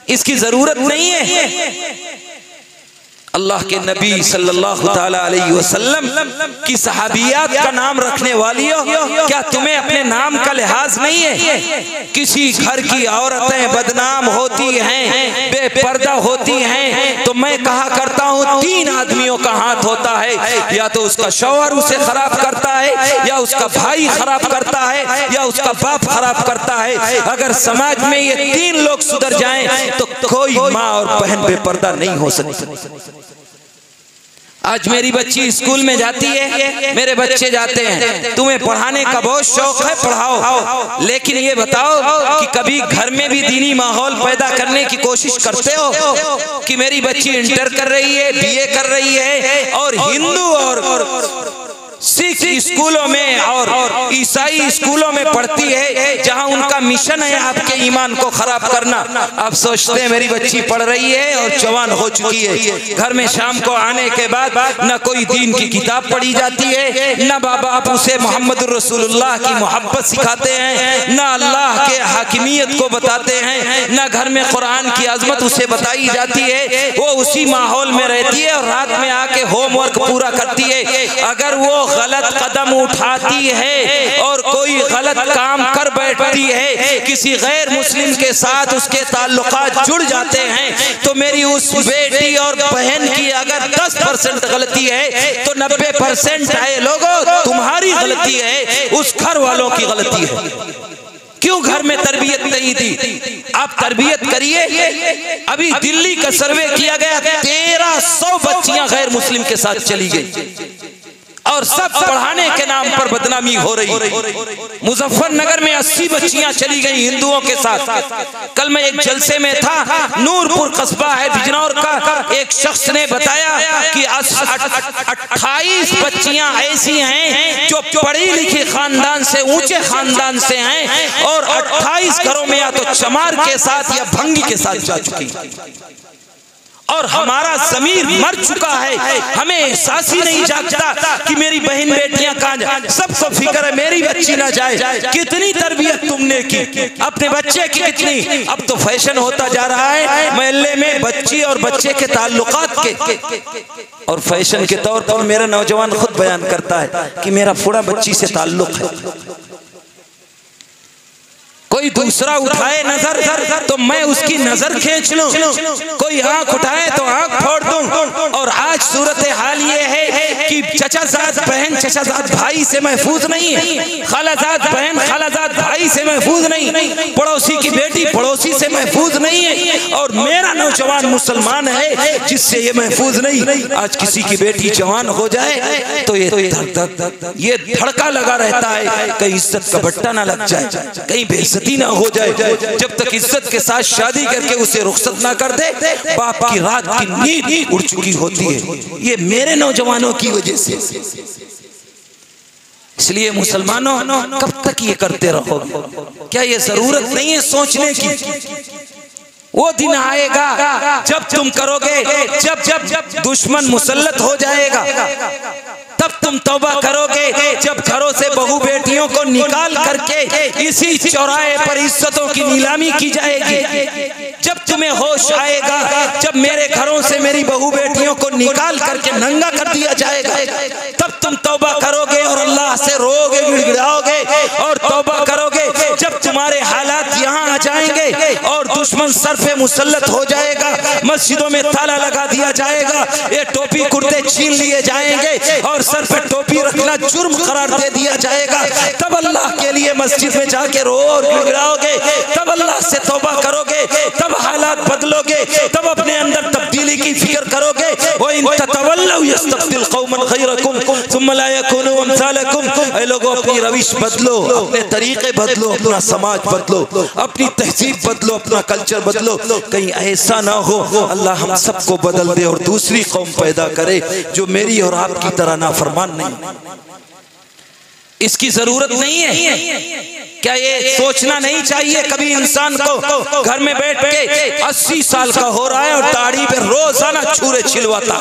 Speaker 2: इसकी जरूरत नहीं है। अल्लाह के नबी सल्लल्लाहु ताला अलैहि वसल्लम की सहाबियात का नाम रखने वालियों, क्या तुम्हें अपने नाम का लिहाज नहीं है? किसी घर की औरतें बदनाम होती हैं, बेपर्दा होती हैं, तो मैं कहा करता हूँ तीन आदमियों का हाथ होता है, या तो उसका शौहर उसे खराब करता है, या उसका भाई खराब करता है, या उसका बाप खराब करता है। अगर समाज में ये तीन लोग सुधर जाएं तो कोई माँ और बहन बेपर्दा नहीं हो सकती। आज मेरी बच्ची स्कूल में जाती है, मेरे बच्चे जाते हैं, तुम्हें पढ़ाने का बहुत शौक है, पढ़ाओ, लेकिन ये बताओ कि कभी घर में भी दीनी माहौल पैदा करने की कोशिश करते हो कि मेरी बच्ची इंटर कर रही है, बीए कर रही है और हिंदू और सिख स्कूलों में और ईसाई स्कूलों में पढ़ती है, जहां उनका मिशन है आपके ईमान को खराब करना। आप सोचते हैं मेरी बच्ची पढ़ रही है और जवान हो चुकी है, घर में शाम को आने के बाद न कोई दीन की किताब पढ़ी जाती है, न बाबा आप उसे मोहम्मद रसूलुल्लाह की मोहब्बत सिखाते हैं, न अल्लाह के हाकिमियत को बताते हैं, न घर में कुरान की अजमत उसे बताई जाती है। वो उसी माहौल में रहती है और रात में आके होमवर्क पूरा करती है। अगर वो गलत कदम उठाती है और कोई गलत काम कर बैठती है, किसी गैर मुस्लिम के साथ उसके ताल्लुकात जुड़ जाते हैं, तो मेरी उस बेटी और बहन की अगर 10% गलती है तो 90% है लोगों तुम्हारी गलती है, उस घर वालों की गलती है। क्यों घर में तरबियत नहीं दी? आप तरबियत करिए। अभी दिल्ली का सर्वे किया गया, 1300 बच्चियां गैर मुस्लिम के साथ चली गई और सब पढ़ाने के नाम पर बदनामी हो रही। मुजफ्फरनगर में 80 बच्चियां चली गई हिंदुओं के साथ। कल मैं एक जलसे में था, नूरपुर कस्बा है बिजनौर का, एक शख्स ने बताया कि 28 बच्चियां ऐसी हैं जो पढ़ी लिखी खानदान से, ऊंचे खानदान से हैं और 28 घरों में या तो चमार के साथ या भंगी के साथ जा चुकी। और हमारा ज़मीर मर चुका है, हमें एहसास ही नहीं जागता कि मेरी बहन बेटियां कहाँ जाए। सबको फिक्र है मेरी बच्ची ना जाए। कितनी तरबियत तुमने की अपने बच्चे की, कितनी? अब तो फैशन होता जा रहा है मोहल्ले में बच्ची और बच्चे के ताल्लुकात के, और फैशन के तौर पर मेरा नौजवान खुद बयान करता है कि मेरा फुड़ा बच्ची से ताल्लुक है। कोई दूसरा उठाए नजर तो मैं उसकी नजर खींच लूं, कोई आंख उठाए तो आंख फोड़ दूं। और आज सूरत हाल ये है कि चचाजाद बहन चचाजाद भाई से महफूज नहीं है, खालाजाद बहन खालाजाद भाई से महफूज नहीं, पड़ोसी की बेटी पड़ोसी से महफूज नहीं है और मेरा नौजवान मुसलमान है जिससे ये महफूज नहीं। आज किसी की बेटी जवान हो जाए तो ये धड़का लगा रहता है, कहीं इज्जत का बट्टा ना लग जाए, कहीं बेइज्जती ना हो जाए। जब तक इज्जत के साथ शादी करके उसे रुखसत ना कर दे, बाप की रात की नींद उड़ चुकी होती है। ये मेरे नौजवानों की वजह से। इसलिए मुसलमानों, कब तक ये करते रहोगे? क्या ये जरूरत नहीं है सोचने की? वो दिन आएगा जब तुम करोगे, जब दुश्मन मुसल्लत हो जाएगा तब तुम तौबा करोगे, जब घरों से बहू बेटियों को निकाल करके इसी चौराहे पर इज्जतों की नीलामी की जाएगी। जब तुम्हें होश आएगा, जब मेरे घरों से मेरी बहू बेटियों को निकाल करके नंगा कर दिया जाएगा, तब तुम तौबा करोगे और अल्लाह से रोगे, गिड़गिड़ाओगे और तौबा करोगे। जब तुम्हारे हालात यहाँ आ जाएंगे और दुश्मन सर पे मुसल्लत हो जाएगा, मस्जिदों में ताला लगा दिया जाएगा, ये टोपी कुर्ते छीन लिए जाएंगे और सर पे टोपी रखना जुर्म करार दे दिया जाएगा, तब अल्लाह के लिए मस्जिद में जाके रो और गिड़गिड़ाओगे, तब अल्लाह से तौबा करोगे, तब हालात बदलोगे, तब अपने अंदर तब्दीली की फिक्र करोगे। वो इन ततवल्लौ यस्तब्दिल कौमन गैरकुम सुम्मा ला यकूनु अमसालकुम। ऐ लोगों, अपनी रविश बदलो, अपने तरीके बदलो, अपना समाज बदलो, अपनी तहजीब बदलो, अपना कल्चर बदलो। कहीं ऐसा ना हो अल्लाह हम सबको बदल दे और दूसरी कौम पैदा करे जो मेरी और आपकी तरह नाफरमान नहीं। इसकी जरूरत नहीं है। क्या ये सोचना नहीं चाहिए कभी इंसान को, घर में बैठ के 80 साल का हो रहा है और दाढ़ी पे रोजाना छुरे छिलवाता,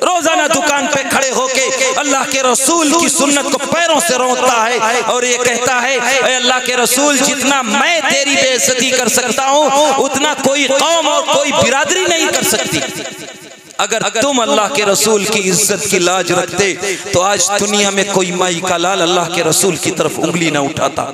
Speaker 2: रोजाना दुकान पे खड़े होके अल्लाह के रसूल की सुन्नत को पैरों से रोता है और ये कहता है, अल्लाह के रसूल, जितना मैं तेरी बेइज्जती कर सकता हूँ उतना कोई कौम और कोई बिरादरी नहीं कर सकती। अगर तुम अल्लाह के रसूल की इज्जत की लाज रखते तो आज दुनिया में कोई माई का लाल अल्लाह के रसूल की तरफ उंगली ना उठाता।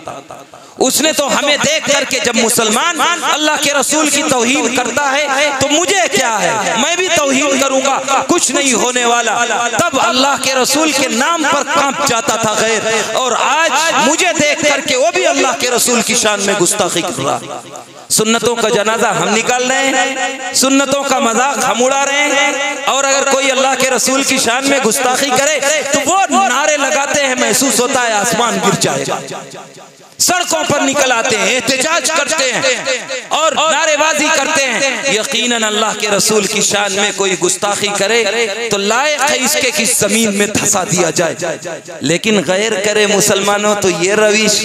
Speaker 2: उसने तो हमें देख करके, जब मुसलमान अल्लाह के रसूल की तौहीन करता है तो मुझे क्या है, मैं भी तौहीन करूंगा, कुछ नहीं होने वाला। तब अल्लाह के रसूल के नाम पर कांप जाता था गैर, और आज मुझे देख करके वो भी अल्लाह के रसूल की शान में गुस्ताखी कर रहा। सुन्नतों का जनाजा हम निकाल रहे हैं, सुन्नतों का मजाक हम उड़ा रहे हैं, और अगर कोई अल्लाह के रसूल की शान में गुस्ताखी करे तो वो नारे लगाते हैं, महसूस होता है आसमान गिर जाएगा। सड़कों पर निकल आते हैं, एहतजाज करते हैं और नारेबाजी करते हैं। यकीनन अल्लाह के रसूल की शान में कोई गुस्ताखी करे तो लायक है इसके कि जमीन में धंसा दिया जाए, लेकिन गैर करे मुसलमानों तो ये रविश।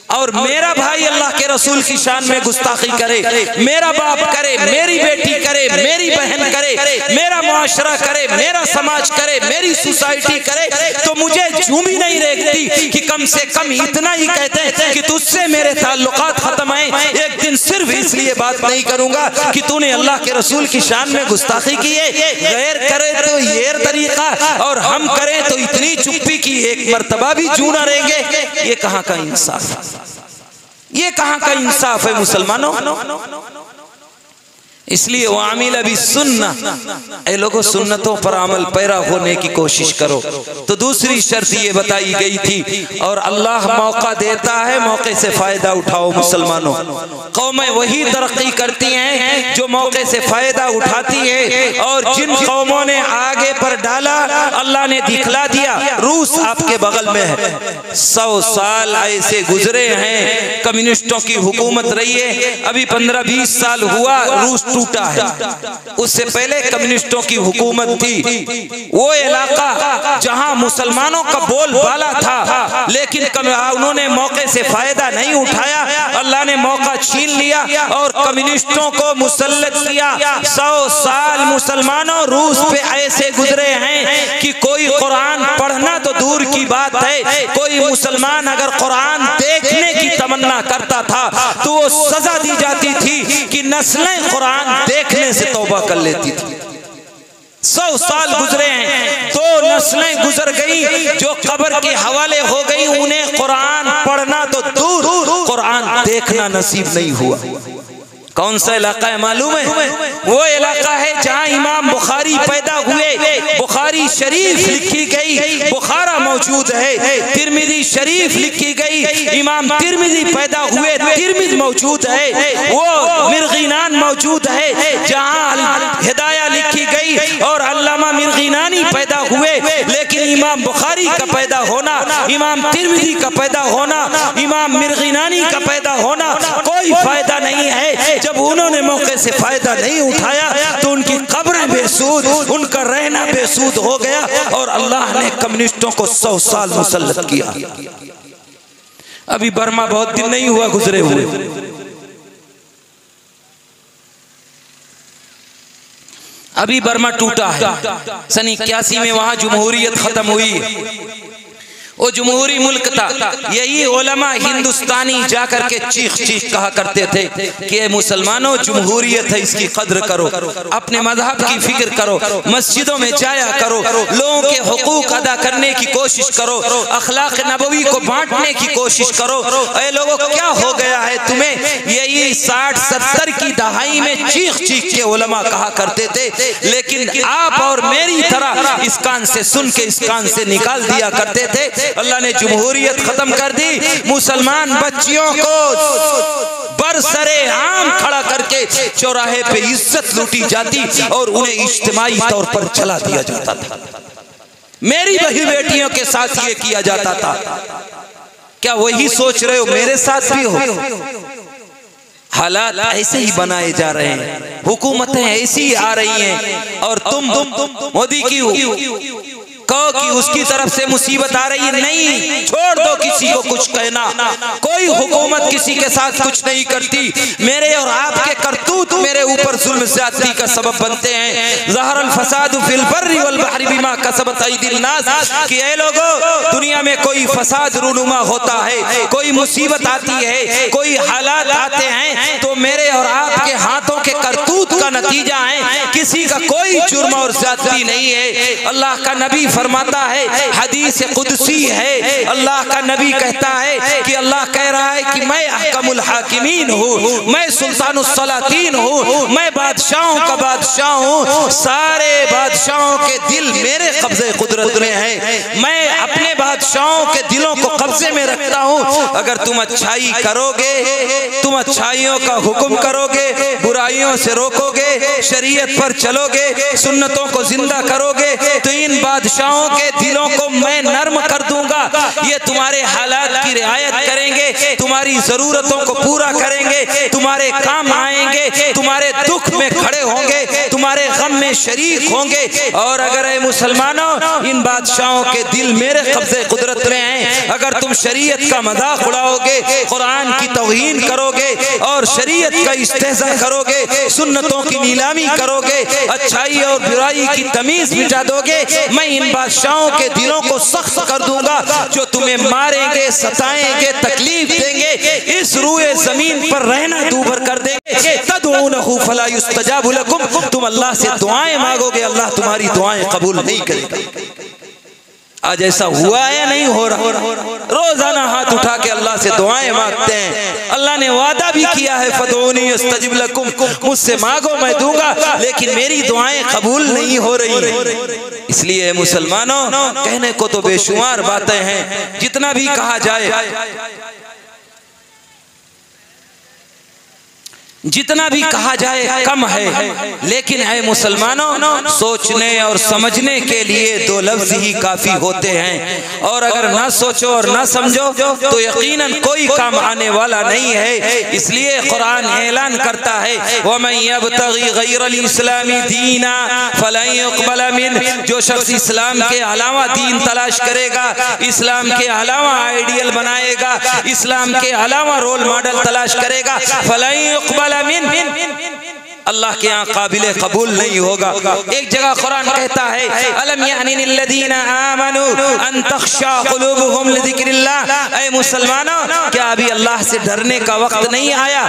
Speaker 2: और मेरा भाई अल्लाह के रसूल की शान में गुस्ताखी करे, मेरा बाप करे, मेरी बेटी करे, मेरी बहन करे, मेरा मुआशरा करे, मेरा समाज करे, मेरी सोसाइटी करे, तो मुझे झूमी नहीं रेखती कि कम से कम इतना ही कहते हैं कि तुझसे मेरे ताल्लुकात खत्म है। एक दिन सिर्फ इसलिए बात नहीं करूंगा कि तूने अल्लाह के रसूल की शान में गुस्ताखी की है। गैर करे तो ये तरीका और हम करें तो इतनी चुप्पी की एक मर्तबा भी जू न रहेंगे। ये कहाँ का इंसाफ, ये कहाँ का इंसाफ है मुसलमानों? इसलिए वो आमिल अभी सुन्ना, ए लोगों सुन्नतों पर अमल पैरा होने की कोशिश करो। तो दूसरी शर्त ये बताई गई थी, और अल्लाह मौका देता है, मौके से फायदा उठाओ मुसलमानों। कौमें वही तरक्की करती हैं जो मौके से फायदा उठाती है, और जिन कौमों ने आगे पर डाला अल्लाह ने दिखला दिया। रूस आपके बगल में है, 100 साल ऐसे गुजरे हैं, कम्युनिस्टों की हुकूमत रही है, अभी 15-20 साल हुआ रूस टूटा है। उससे पहले कम्युनिस्टों की हुकूमत थी। वो इलाका जहां मुसलमानों का बोलबाला था, लेकिन उन्होंने मौके से फायदा नहीं उठाया, अल्लाह ने मौका छीन लिया और कम्युनिस्टों को मुसल्लत किया। 100 साल मुसलमानों रूस पे ऐसे गुजरे हैं कि कोई कुरान पढ़ना तो दूर की बात है, कोई मुसलमान अगर कुरान देखने की तमन्ना करता था तो वो सजा दी जाती थी कि नस्लें कुरान देखने से तौबा कर लेती थी। 100 साल गुजरे हैं, 2 नस्लें गुजर गई जो कब्र के हवाले हो गई, उन्हें कुरान पढ़ना तो दूर, कुरान देखना नसीब नहीं हुआ। कौन सा इलाका है मालूम है? वो इलाका है जहां इमाम बुखारी पैदा हुए। बुखारी शरीफ लिखी गई, बुखारा मौजूद है। तिरमिजी शरीफ लिखी गई, इमाम तिरमिजी पैदा हुए थे। तिरमिज़ मौजूद है, वो मिर्गिनान मौजूद है जहाँ हिदाया लिखी गई और अल्लामा मिर्गिनानी पैदा हुए। लेकिन इमाम बुखारी का पैदा होना, इमाम तिरमिज़ी का पैदा होना, इमाम मिर्गिनानी का पैदा होना कोई फायदा नहीं है। जब उन्होंने मौके से फायदा नहीं उठाया तो उनकी कब्रें बेसूद, उनका रहना बेसूद हो गया और अल्लाह ने कम्युनिस्टों को 100 साल मुसल्लत किया। अभी बर्मा बहुत दिन नहीं हुआ गुजरे हुए, अभी बर्मा टूटा है। सन 81 में वहां जमहूरियत खत्म हुई। वो जमहूरी मुल्क था। यही उलमा हिंदुस्तानी जाकर के चीख चीख कहा करते थे कि मुसलमानों जमहूरियत है, इसकी कद्र करो, अपने मजहब की फिक्र करो, मस्जिदों में जाया करो, लोगों के हुकूक अदा करने की कोशिश करो, अखलाक नबवी को बांटने की कोशिश करो। ऐ लोगों क्या हो गया है तुम्हें? यही 60-70 की दहाई में चीख चीख के उलमा कहा करते थे। लेकिन आप और मेरी तरह इस कान से सुन के इस कान से निकाल दिया करते थे। अल्लाह ने जमहूरियत खत्म कर दी। मुसलमान बच्चियों को बरसरे आम खड़ा करके चौराहे पे इज्जत लूटी जाती और उन्हें इज्तिमाई तौर पर जला दिया जाता था। मेरी बही बेटियों के साथ ये किया जाता था। क्या वही सोच रहे हो मेरे साथ भी हो? हालात ऐसे ही बनाए जा रहे हैं, हुकूमतें ऐसी आ रही हैं और तुम मोदी की कहो कि उसकी तरफ से मुसीबत आ रही है। नहीं, छोड़ दो किसी को कुछ कहना। कोई हुकूमत किसी के साथ कुछ नहीं करती। मेरे और आपके करतूत मेरे ऊपर जुल्म ज़्यादती का सबब बनते हैं। ज़हरल फसादु फिल बर्रि वल बहरि बिमा कसबत अयदिन नास कि ऐ लोगों, दुनिया में कोई फसाद रूनुमा होता है, कोई मुसीबत आती है, कोई हालात आते हैं तो मेरे और आपके हाथों के करतूत का नतीजा है। किसी का कोई जुर्म और ज़्यादती नहीं है। अल्लाह का नबी फरमाता है, हदीस कुदसी है, अल्लाह का नबी कहता है कि अल्लाह कह रहा है कि मैं अहकमुल हाकिमीन हूँ, मैं सुल्तानुस सलातीन हूँ, मैं बादशाहों का बादशाह हूँ, सारे बादशाहों के दिल मेरे कब्जे कुदरत में है, मैं अपने बादशाहों के दिलों को कब्जे में रखता हूँ। अगर तुम अच्छाई करोगे, तुम अच्छाइयों का हुक्म करोगे, बुराइयों से रोकोगे, शरीयत पर चलोगे, सुन्नतों को जिंदा करोगे तो इन बादशाहों के दिलों को मैं नर्म कर दूंगा। ये तुम्हारे हालात की रियायत करेंगे, तुम्हारी जरूरतों को पूरा करेंगे, तुम्हारे काम आएंगे, तुम्हारे दुख में खड़े होंगे, तुम्हारे गम में शरीक होंगे। और अगर है मुसलमानों, इन बादशाहों के दिल मेरे कब्जे कुदरत में हैं। अगर तुम शरीयत का मजाक उड़ाओगे, कुरान की तौहीन करोगे और शरीयत का इस्तेज़ा करोगे, सुन्नतों की नीलामी करोगे, अच्छाई और बुराई की तमीज मिटा दोगे, मैं इन बादशाहों के दिलों को सख्त कर दूंगा जो तुम्हें मारेंगे, सताएंगे, तकलीफ देंगे, इस रूए जमीन पर रहना दूभर कर देंगे। तदऊनहु फला युस्तजाबु लकुम, तुम अल्लाह से दुआएं मांगोगे, अल्लाह तुम्हारी दुआएं कबूल नहीं करेगा। आज ऐसा हुआ है या नहीं हो रहा? रोजाना हाथ उठा के अल्लाह से दुआएं मांगते हैं। अल्लाह ने वादा भी किया है, फदऊनी अस्तजिब लकुम, मुझसे मांगो मैं दूंगा, लेकिन मेरी दुआएं कबूल नहीं हो रही। इसलिए मुसलमानों, कहने को तो बेशुमार बातें हैं, जितना भी कहा जाए, जितना भी कहा जाए कम है। लेकिन है मुसलमानों, सोचने और समझने के लिए दो लफ्ज ही काफी होते हैं। और अगर ना सोचो और ना समझो तो यकीनन कोई काम आने वाला नहीं है। इसलिए कुरान ऐलान करता है, वमन यब्तगी गैरल इस्लामी दीना फलन युक़बल मिन, जो शख्स इस्लाम के अलावा दीन तलाश करेगा, इस्लाम के अलावा आइडियल बनाएगा, इस्लाम के अलावा रोल मॉडल तलाश करेगा, फलन युक़बल मिन, अल्लाह के यहाँ काबिले कबूल नहीं होगा। एक जगह कुरान कहता है, अलम यानी लिल्लज़ीना आमनू अन तख़शा क़ुलूबुहुम लिज़िक्रिल्लाह, ऐ मुसलमानों, क्या अभी अल्लाह से डरने का वक्त नहीं आया?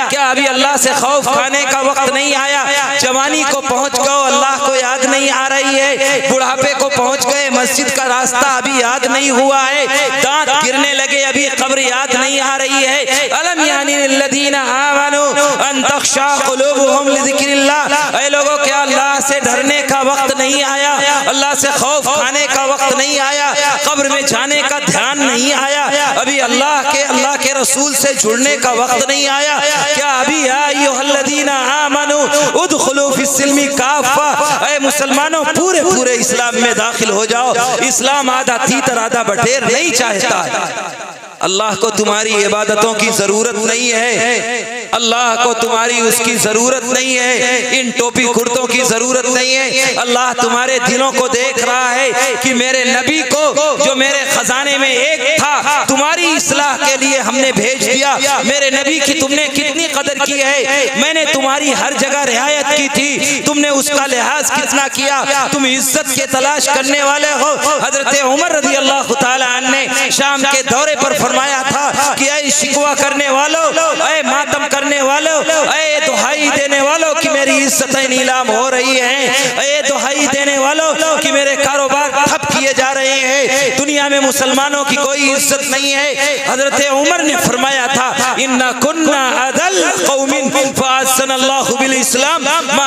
Speaker 2: क्या अभी अल्लाह से खौफ खाने का वक्त नहीं आया? जवानी को पहुँच गए, अल्लाह को याद नहीं आ रही है, बुढ़ापे को पहुँच गए, मस्जिद का रास्ता अभी याद नहीं हुआ है, दांत गिरने लगे, अभी कब्र याद नहीं आ रही है। अलम यानी लिल्लज़ीना आमनू अन तख़शा क़ुलूबुहुम लिज़िक्रिल्लाह, ऐ लोगों, क्या अल्लाह से डरने का वक्त नहीं आया? अल्लाह से खौफ खाने का वक्त नहीं आया? कब्र में जाने का ध्यान नहीं आया? अभी अल्लाह के रसूल से जुड़ने का वक्त नहीं आया क्या? अभी अय्युहल्लज़ीना आमनू उदखुलू फिस्सिल्मी काफ़ा, ऐ मुसलमानों पूरे पूरे इस्लाम में दाखिल हो जाओ। इस्लाम आधा तीतर आधा बटेर नहीं चाहता है। अल्लाह को तुम्हारी इबादतों की जरूरत नहीं है, अल्लाह को तुम्हारी उसकी जरूरत नहीं है, इन टोपी कुर्तों की जरूरत नहीं है। अल्लाह तुम्हारे दिलों को देख रहा है कि मेरे नबी को जो मेरे खजाने में एक था तुम्हारी इस्लाह के लिए हमने भेज दिया। मेरे नबी की तुमने कितनी कदर की है, मैंने तुम्हारी हर जगह रियायत की थी, तुमने उसका लिहाज कितना किया। तुम इज्जत के तलाश करने वाले हो। हजरत उमर रज़ी अल्लाह तआला अन्हु ने शाम के दौरे पर फरमाया था कि ऐ शिकवा करने वालों, ऐ मातम करने वालों, ऐ दुहाई देने वालों कि मेरी इज्जतें नीलाम हो रही हैं, ऐ दुहाई देने वालों कि मेरे कारोबार ठप किए जा रहे हैं, दुनिया में मुसलमानों की कोई इज्जत नहीं है। हजरत उमर ने फरमाया था इन्ना कुन्ना अदल कौमिन फअज़्ज़नल्लाहु बिल इस्लाम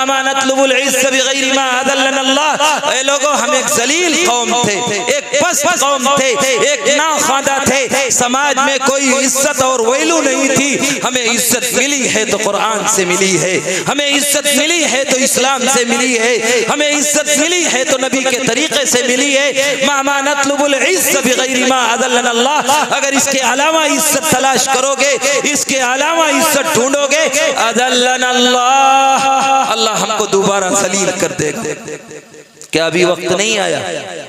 Speaker 2: मा नतलुबुल इज़्ज़ बिगैरि मा अदल्लना अल्लाह। ऐ लोगों, हम एक जलील कौम थे, एक पस्त कौम थे, एक नाखादा थे, समाज में कोई इज्जत और वैल्यू नहीं थी। हमें इज्जत मिली है तो कुरान से मिली है, हमें इज्जत मिली है तो इस्लाम से मिली है, हमें इज्जत मिली है तो नबी के तरीके से मिली है। मा नतलुबुल इज़्ज़ बिगैरि मा अदल्लना अल्लाह। अगर इसके अलावा इज्जत तलाश करोगे, इसके अलावा इज्जत ढूंढोगे, अदल्लना अल्लाह, अल्लाह हमको दोबारा जलील कर देगा। क्या अभी वक्त नहीं आया?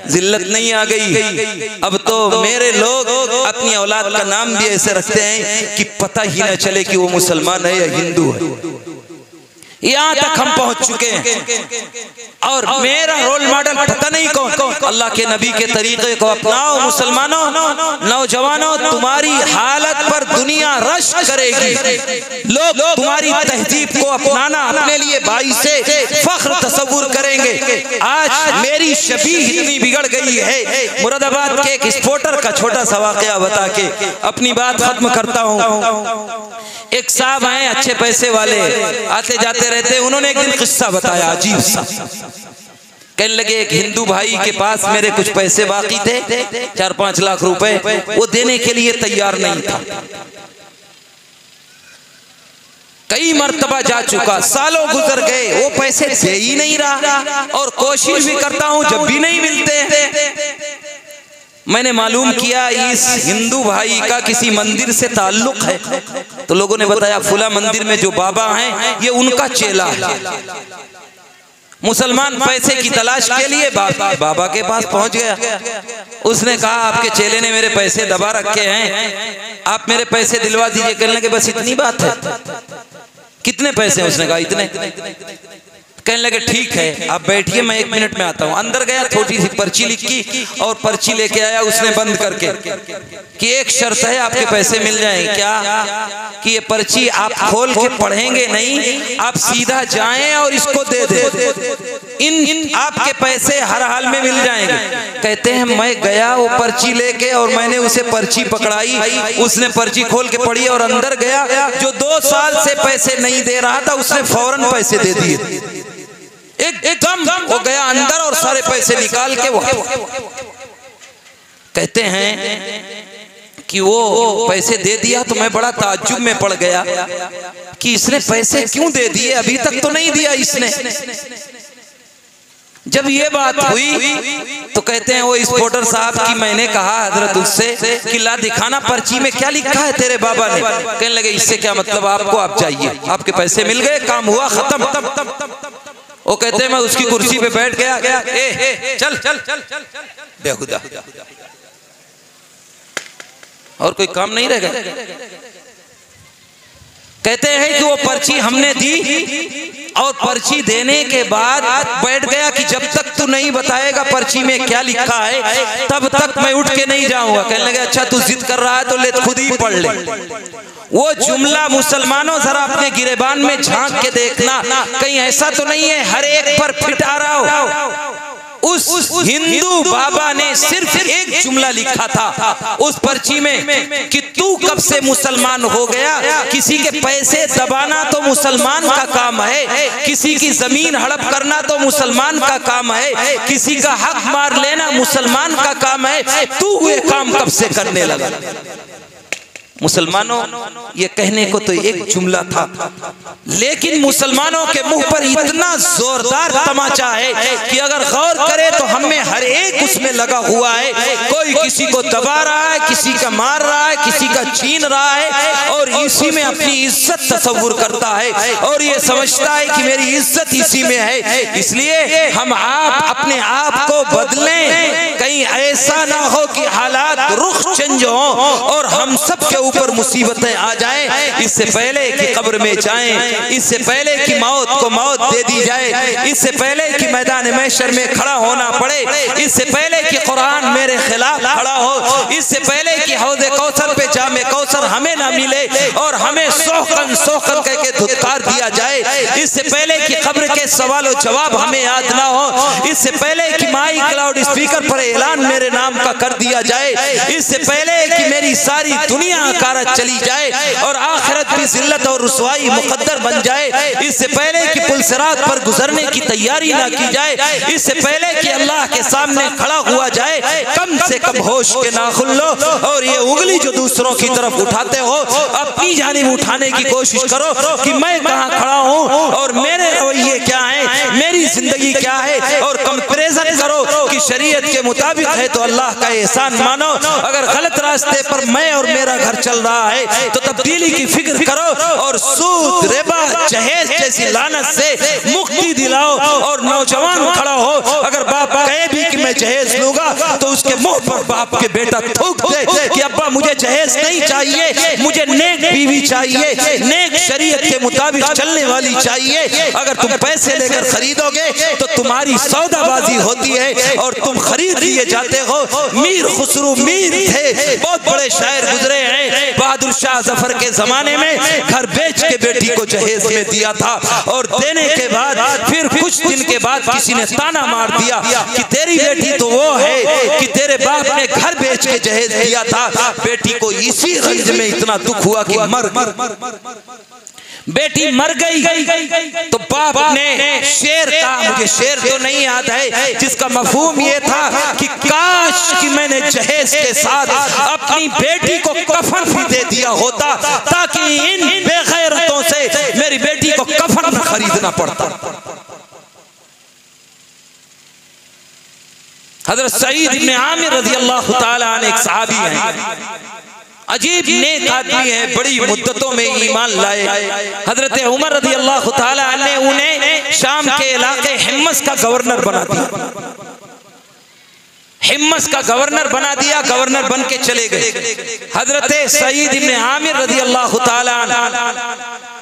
Speaker 2: जिल्लत नहीं आ गई? अब तो मेरे लोग अपनी औलाद का नाम भी ऐसे रखते हैं कि पता ही न चले कि वो मुसलमान है या हिंदू है। यहाँ तक हम पहुंच चुके हैं। और मेरा रोल मॉडल पता नहीं कौन। अल्लाह के नबी के तरीके को अपनाओ मुसलमानों, नौजवानों, तुम्हारी हालत पर दुनिया रश करेगी। लोग तुम्हारी तहजीब को अपनाना अपने लिए बाइसे फख्र तसव्वुर करेंगे। आज मेरी शबीह इतनी बिगड़ गई है। मुरादाबाद के एक स्पोर्टर का छोटा सा वाकया बता के अपनी बात खत्म करता हूँ। एक साहब हैं अच्छे पैसे वाले, आते जाते रहते। उन्होंने एक दिन किस्सा बताया अजीब सा। कहने लगे एक हिंदू भाई के पास मेरे कुछ पैसे बाकी थे, 4-5 लाख रुपए, वो देने के लिए तैयार नहीं था। कई मर्तबा जा चुका, सालों गुजर गए, वो पैसे दे ही नहीं रहा और कोशिश भी करता हूं जब भी नहीं मिलते। मैंने मालूम किया इस हिंदू भाई का किसी मंदिर से ताल्लुक है, तो लोगों ने बताया फुला मंदिर में जो बाबा हैं ये उनका चेला है। मुसलमान पैसे की तलाश के लिए बाबा के पास पहुंच गया। उसने कहा आपके चेले ने मेरे पैसे दबा रखे हैं, आप मेरे पैसे दिलवा दीजिए। कहने लगे बस इतनी बात है? कितने पैसे? उसने कहा इतने। कहने लगे ठीक है आप बैठिए, मैं 1 मिनट में आता हूँ। अंदर गया, छोटी सी पर्ची लिखी और पर्ची लेके आया उसने बंद करके कि एक शर्त है आपके पैसे मिल जाएंगे। क्या? कि ये पर्ची आप खोल के पढ़ेंगे नहीं, आप सीधा जाएं और इसको दे दें, इन आपके पैसे हर हाल में मिल जाएंगे। कहते हैं मैं गया वो पर्ची लेके और मैंने उसे पर्ची पकड़ाई, उसने पर्ची खोल के पढ़ी और अंदर गया। जो 2 साल से पैसे नहीं दे रहा था उसने फौरन पैसे दे दिए। एकदम वो गया अंदर और सारे पैसे निकाल के वो कहते हैं कि वो पैसे दे दिया तो मैं बड़ा ताज्जुब में पड़ गया कि इसने पैसे क्यों दे दिए, अभी तक तो नहीं दिया इसने। जब ये बात हुई तो कहते हैं वो स्पोर्टर साहब की मैंने कहा हजरत उससे कि ला दिखाना पर्ची में क्या लिखा है तेरे बाबा ने। कहने लगे इससे क्या मतलब आपको, आप जाइए, आपके पैसे मिल गए, काम हुआ खत्म। वो कहते हैं मैं उसकी कुर्सी पे बैठ गया, चल चल चल बेहुदा, और कोई काम नहीं रह गया। कहते हैं कि वो पर्ची हमने दी और पर्ची देने के बाद बैठ गया कि जब तक तू नहीं बताएगा पर्ची में क्या लिखा है तब तक मैं उठ के नहीं जाऊंगा। कहने लगे अच्छा तू जिद कर रहा है तो ले खुद ही पढ़ ले। वो जुमला मुसलमानों जरा अपने गिरेबान में झांक के देखना, कहीं ऐसा तो नहीं है हर एक पर फिट आ रहा हो। उस हिंदू बाबा ने सिर्फ एक जुमला लिखा था उस पर्ची में कि तू कब से मुसलमान हो गया। किसी के पैसे दबाना तो मुसलमान का काम है, किसी की जमीन हड़प करना तो मुसलमान का काम है, किसी का हक मार लेना मुसलमान का काम है। तू ये काम कब से करने लगा? मुसलमानों, ये कहने को तो एक जुमला था, लेकिन मुसलमानों के मुंह पर इतना जोरदार तमाचा है कि अगर गौर करे तो हम में हर एक उसमें लगा हुआ है। कोई किसी को दबा रहा है, किसी का मार रहा है, किसी का छीन रहा है और इसी में अपनी इज्जत तस्वुर करता है और ये समझता है कि मेरी इज्जत इसी में है। इसलिए हम आप अपने आप को बदलें, कहीं ऐसा ना हो कि हालात रुख चेंज हो और हम सब के ऊपर मुसीबतें आ जाएं। इससे पहले कि कब्र में जाएं, इससे पहले कि मौत को मौत दे दी जाए, इससे पहले कि मैदान महशर में खड़ा होना पड़े, इससे पहले कि कुरान मेरे खिलाफ खड़ा हो, इससे पहले कि हौज़े कौसर पे जामे कौसर हमें ना मिले और हमें सोखन सोखन कह के धुतकार दिया जाए, इससे पहले कि कब्र के सवाल जवाब हमें याद ना हो, इससे पहले कि माइक लाउड स्पीकर पर ऐलान मेरे नाम का कर दिया जाए, इससे पहले कि मेरी सारी दुनिया कारत चली जाए और आखिरत भी जिल्लत और रुसवाई मुकद्दर बन जाए, इससे पहले कि पुल सिरात पर गुजरने की तैयारी ना की जाए, इससे पहले कि अल्लाह के सामने खड़ा हुआ जाए, कम से कम होश के नाखुन लो और ये उंगली जो दूसरों की तरफ उठाते हो अपनी जानिब उठाने की कोशिश करो कि मैं कहाँ खड़ा हूँ और मेरे रवैये क्या है, मेरी जिंदगी क्या है और कंपैरिजन करो कि शरीयत के मुताबिक है तो अल्लाह का एहसान मानो, अगर गलत रास्ते पर मैं और मेरा घर चल रहा है तो तब्दीली की फिक्र करो और सूद रिबा जहेज जैसी लानत से मुक्ति दिलाओ। और नौजवान खड़ा हो, अगर बाप कहे भी कि मैं जहेज लूंगा तो उसके मुंह पर बाप के बेटा थूक दे कि अब्बा मुझे जहेज नहीं चाहिए, मुझे नेक बीवी चाहिए, नेक शरीयत के मुताबिक चलने वाली चाहिए। अगर तुम पैसे लेकर खरीदोगे तो तुम्हारी सौदाबाजी होती है और तुम खरीद लिए जाते हो। मीर खुसरू मीर थे, बहुत बड़े शायर गुजरे हैं, बहादुर शाह जफर के जमाने में घर बेच के बेटी को जहेज में दिया था और देने के बाद फिर कुछ दिन के बाद किसी ने ताना मार दिया कि तेरी बेटी तो वो है कि तेरे बाप ने घर बेच के जहेज दिया था। बेटी को इसी रंज में इतना दुख हुआ कि बेटी मर गई तो बाप ने शेर कहा, मुझे शेर तो नहीं याद है, जिसका मफहूम ये था कि काश कि मैंने जहेज के साथ अपनी बेटी को कफन भी दे दिया होता ताकि इन बेगैरतों से मेरी बेटी को कफन न खरीदना पड़ता। हजरत सईद इब्न आमिर रज़ी अल्लाह ताला अन्हु एक सहाबी हैं, अजीब नेक आदमी है, बड़ी मुद्दतों में ईमान लाए। हजरत उमर रज़ी अल्लाह ताला अन्हु ने उन्हें शाम के इलाके हिम्मस का गवर्नर बना दिया, हिम्मस का गवर्नर बना दिया, गवर्नर बन के चले गए। हजरत सईद इब्न आमिर रज़ी अल्लाह ताला अन्हु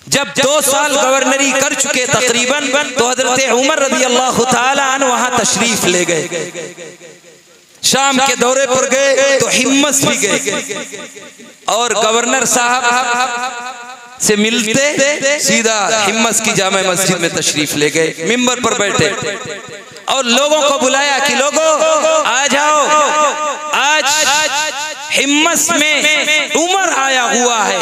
Speaker 2: जब 2 साल गवर्नरी कर चुके तकरीबन तो हजरत उमर रज़ी अल्लाह ताला अन्हु वहां तशरीफ ले गए, शाम के दौरे पर गए तो हिम्मस भी गए और गवर्नर साहब से मिलते सीधा हिम्मस की जामा मस्जिद में तशरीफ ले गए, मिंबर पर बैठे और लोगों को बुलाया कि लोगों आ जाओ, आज हिम्मस में उमर आया हुआ है,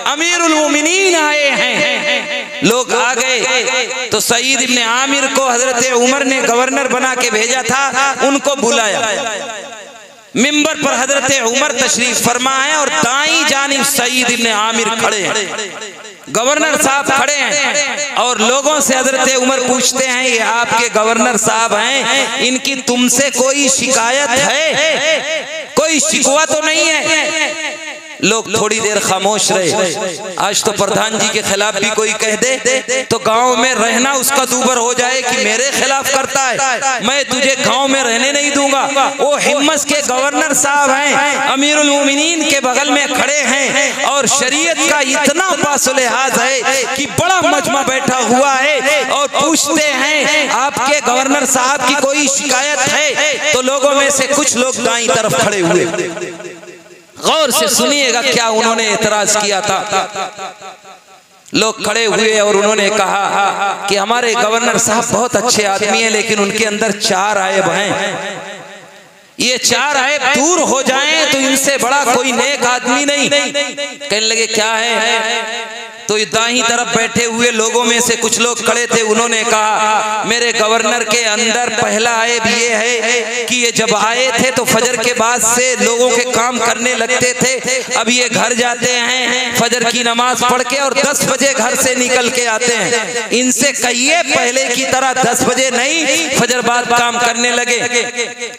Speaker 2: अमीरुल मोमिनीन आए हैं। लोग आ गए तो सईद इब्न आमिर को हजरत उमर ने गवर्नर बना के भेजा था, उनको बुलाया, मिंबर पर हजरत उमर तशरीफ फरमा है और दाई जानिब सईद इब्न आमिर खड़े हैं, गवर्नर साहब खड़े हैं और लोगों से हजरत उमर पूछते हैं ये आपके गवर्नर साहब हैं, इनकी तुमसे कोई शिकायत है, कोई शिकवा तो नहीं है? लोग थोड़ी देर खामोश रहे। आज तो प्रधान जी के खिलाफ भी कोई कह दे तो गांव में रहना उसका दूबर हो जाए कि मेरे खिलाफ करता है, मैं तुझे गांव में रहने नहीं दूंगा। वो हिम्मस के गवर्नर साहब हैं, अमीरुल मोमिनीन के बगल में खड़े हैं और शरीयत का इतना पासुलिहाज है कि बड़ा मजमा बैठा हुआ है और पूछते हैं आपके गवर्नर साहब की कोई शिकायत है? तो लोगों में से कुछ लोग दाईं तरफ खड़े हुए, गौर से सुनिएगा क्या उन्होंने एतराज किया था। लोग खड़े हुए और उन्होंने कहा कि हमारे गवर्नर साहब बहुत अच्छे आदमी हैं लेकिन उनके अंदर 4 आयब हैं, ये 4 आयब दूर हो जाएं तो इनसे बड़ा कोई नेक आदमी नहीं। कहने लगे क्या है? तो दाहिनी तरफ बैठे हुए लोगों में से कुछ लोग खड़े थे, उन्होंने कहा मेरे गवर्नर के अंदर पहला ऐब ये है कि ये जब आए थे तो फजर के बाद से लोगों के काम करने लगते थे, अब ये घर जाते हैं फजर की नमाज पढ़ के और 10 बजे घर से निकल के आते हैं। इनसे कहिए पहले की तरह 10 बजे नहीं फजर बाद काम करने लगे।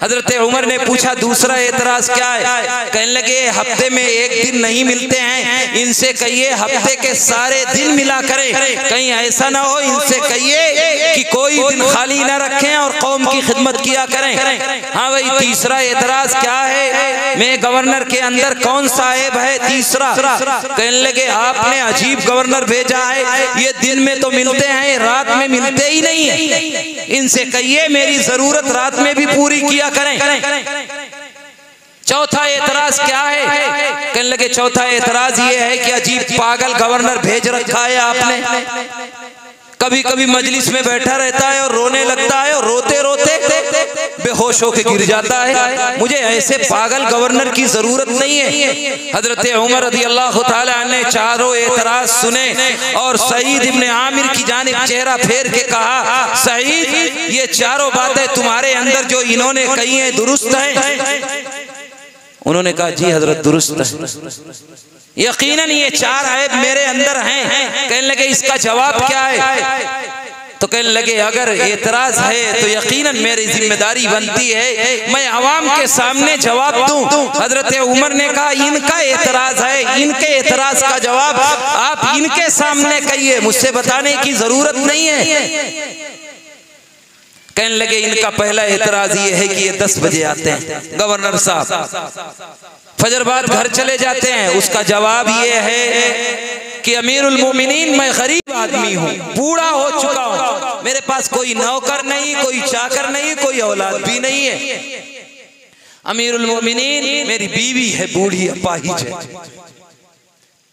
Speaker 2: हजरत उमर ने पूछा दूसरा एतराज क्या है? कहने लगे हफ्ते में एक दिन नहीं मिलते हैं, इनसे कहिए हफ्ते के सारे दिन मिला करें, कहीं ऐसा ना हो इनसे कहिए कि कोई दिन खाली ना रखें और कौम की खिदमत किया करें। हाँ भाई तीसरा एतराज क्या है? मैं गवर्नर के अंदर कौन सा ऐब है तीसरा? कहने लगे आपने अजीब गवर्नर भेजा है, ये दिन में तो मिलते हैं रात में मिलते ही नहीं है, इनसे कहिए मेरी जरूरत रात में भी पूरी किया करें। चौथा एतराज क्या है? कहने लगे चौथा एतराज ये है कि अजीब पागल गवर्नर भेज रखा है आपने, कभी कभी मजलिस में बैठा रहता है और रोने लगता है और रोते रोते बेहोश होकर गिर जाता है, मुझे ऐसे पागल गवर्नर की जरूरत नहीं है। हजरत उमर रज़ी अल्लाह तआला ने चारों एतराज सुने और सईद इब्ने आमिर की जानिब चेहरा फेर के कहा सईद ये चारों बातें तुम्हारे अंदर जो इन्होंने कही है दुरुस्त है? उन्होंने कहा जी हजरत दुरुस्त है, यकीनन ये 4 ऐब मेरे अंदर हैं। कहने लगे इसका जवाब क्या है? तो कहने लगे अगर एतराज है तो यकीनन मेरी जिम्मेदारी बनती है मैं अवाम के सामने जवाब दूं। हजरत उमर ने कहा इनका एतराज है, इनके एतराज का जवाब आप इनके सामने कहिए, मुझसे बताने की जरूरत नहीं है। कहने लगे इनका पहला एतराज ये है कि ये 10 बजे आते हैं गवर्नर साहब, फजर बाद घर चले जाते हैं। उसका जवाब ये है कि अमीरुल मोमिनीन मैं गरीब आदमी हूँ, बूढ़ा हो चुका हूँ, मेरे पास कोई नौकर नहीं, कोई चाकर नहीं, कोई औलाद भी नहीं है। अमीरुल मोमिनीन मेरी बीवी है बूढ़ी अपाहिज है,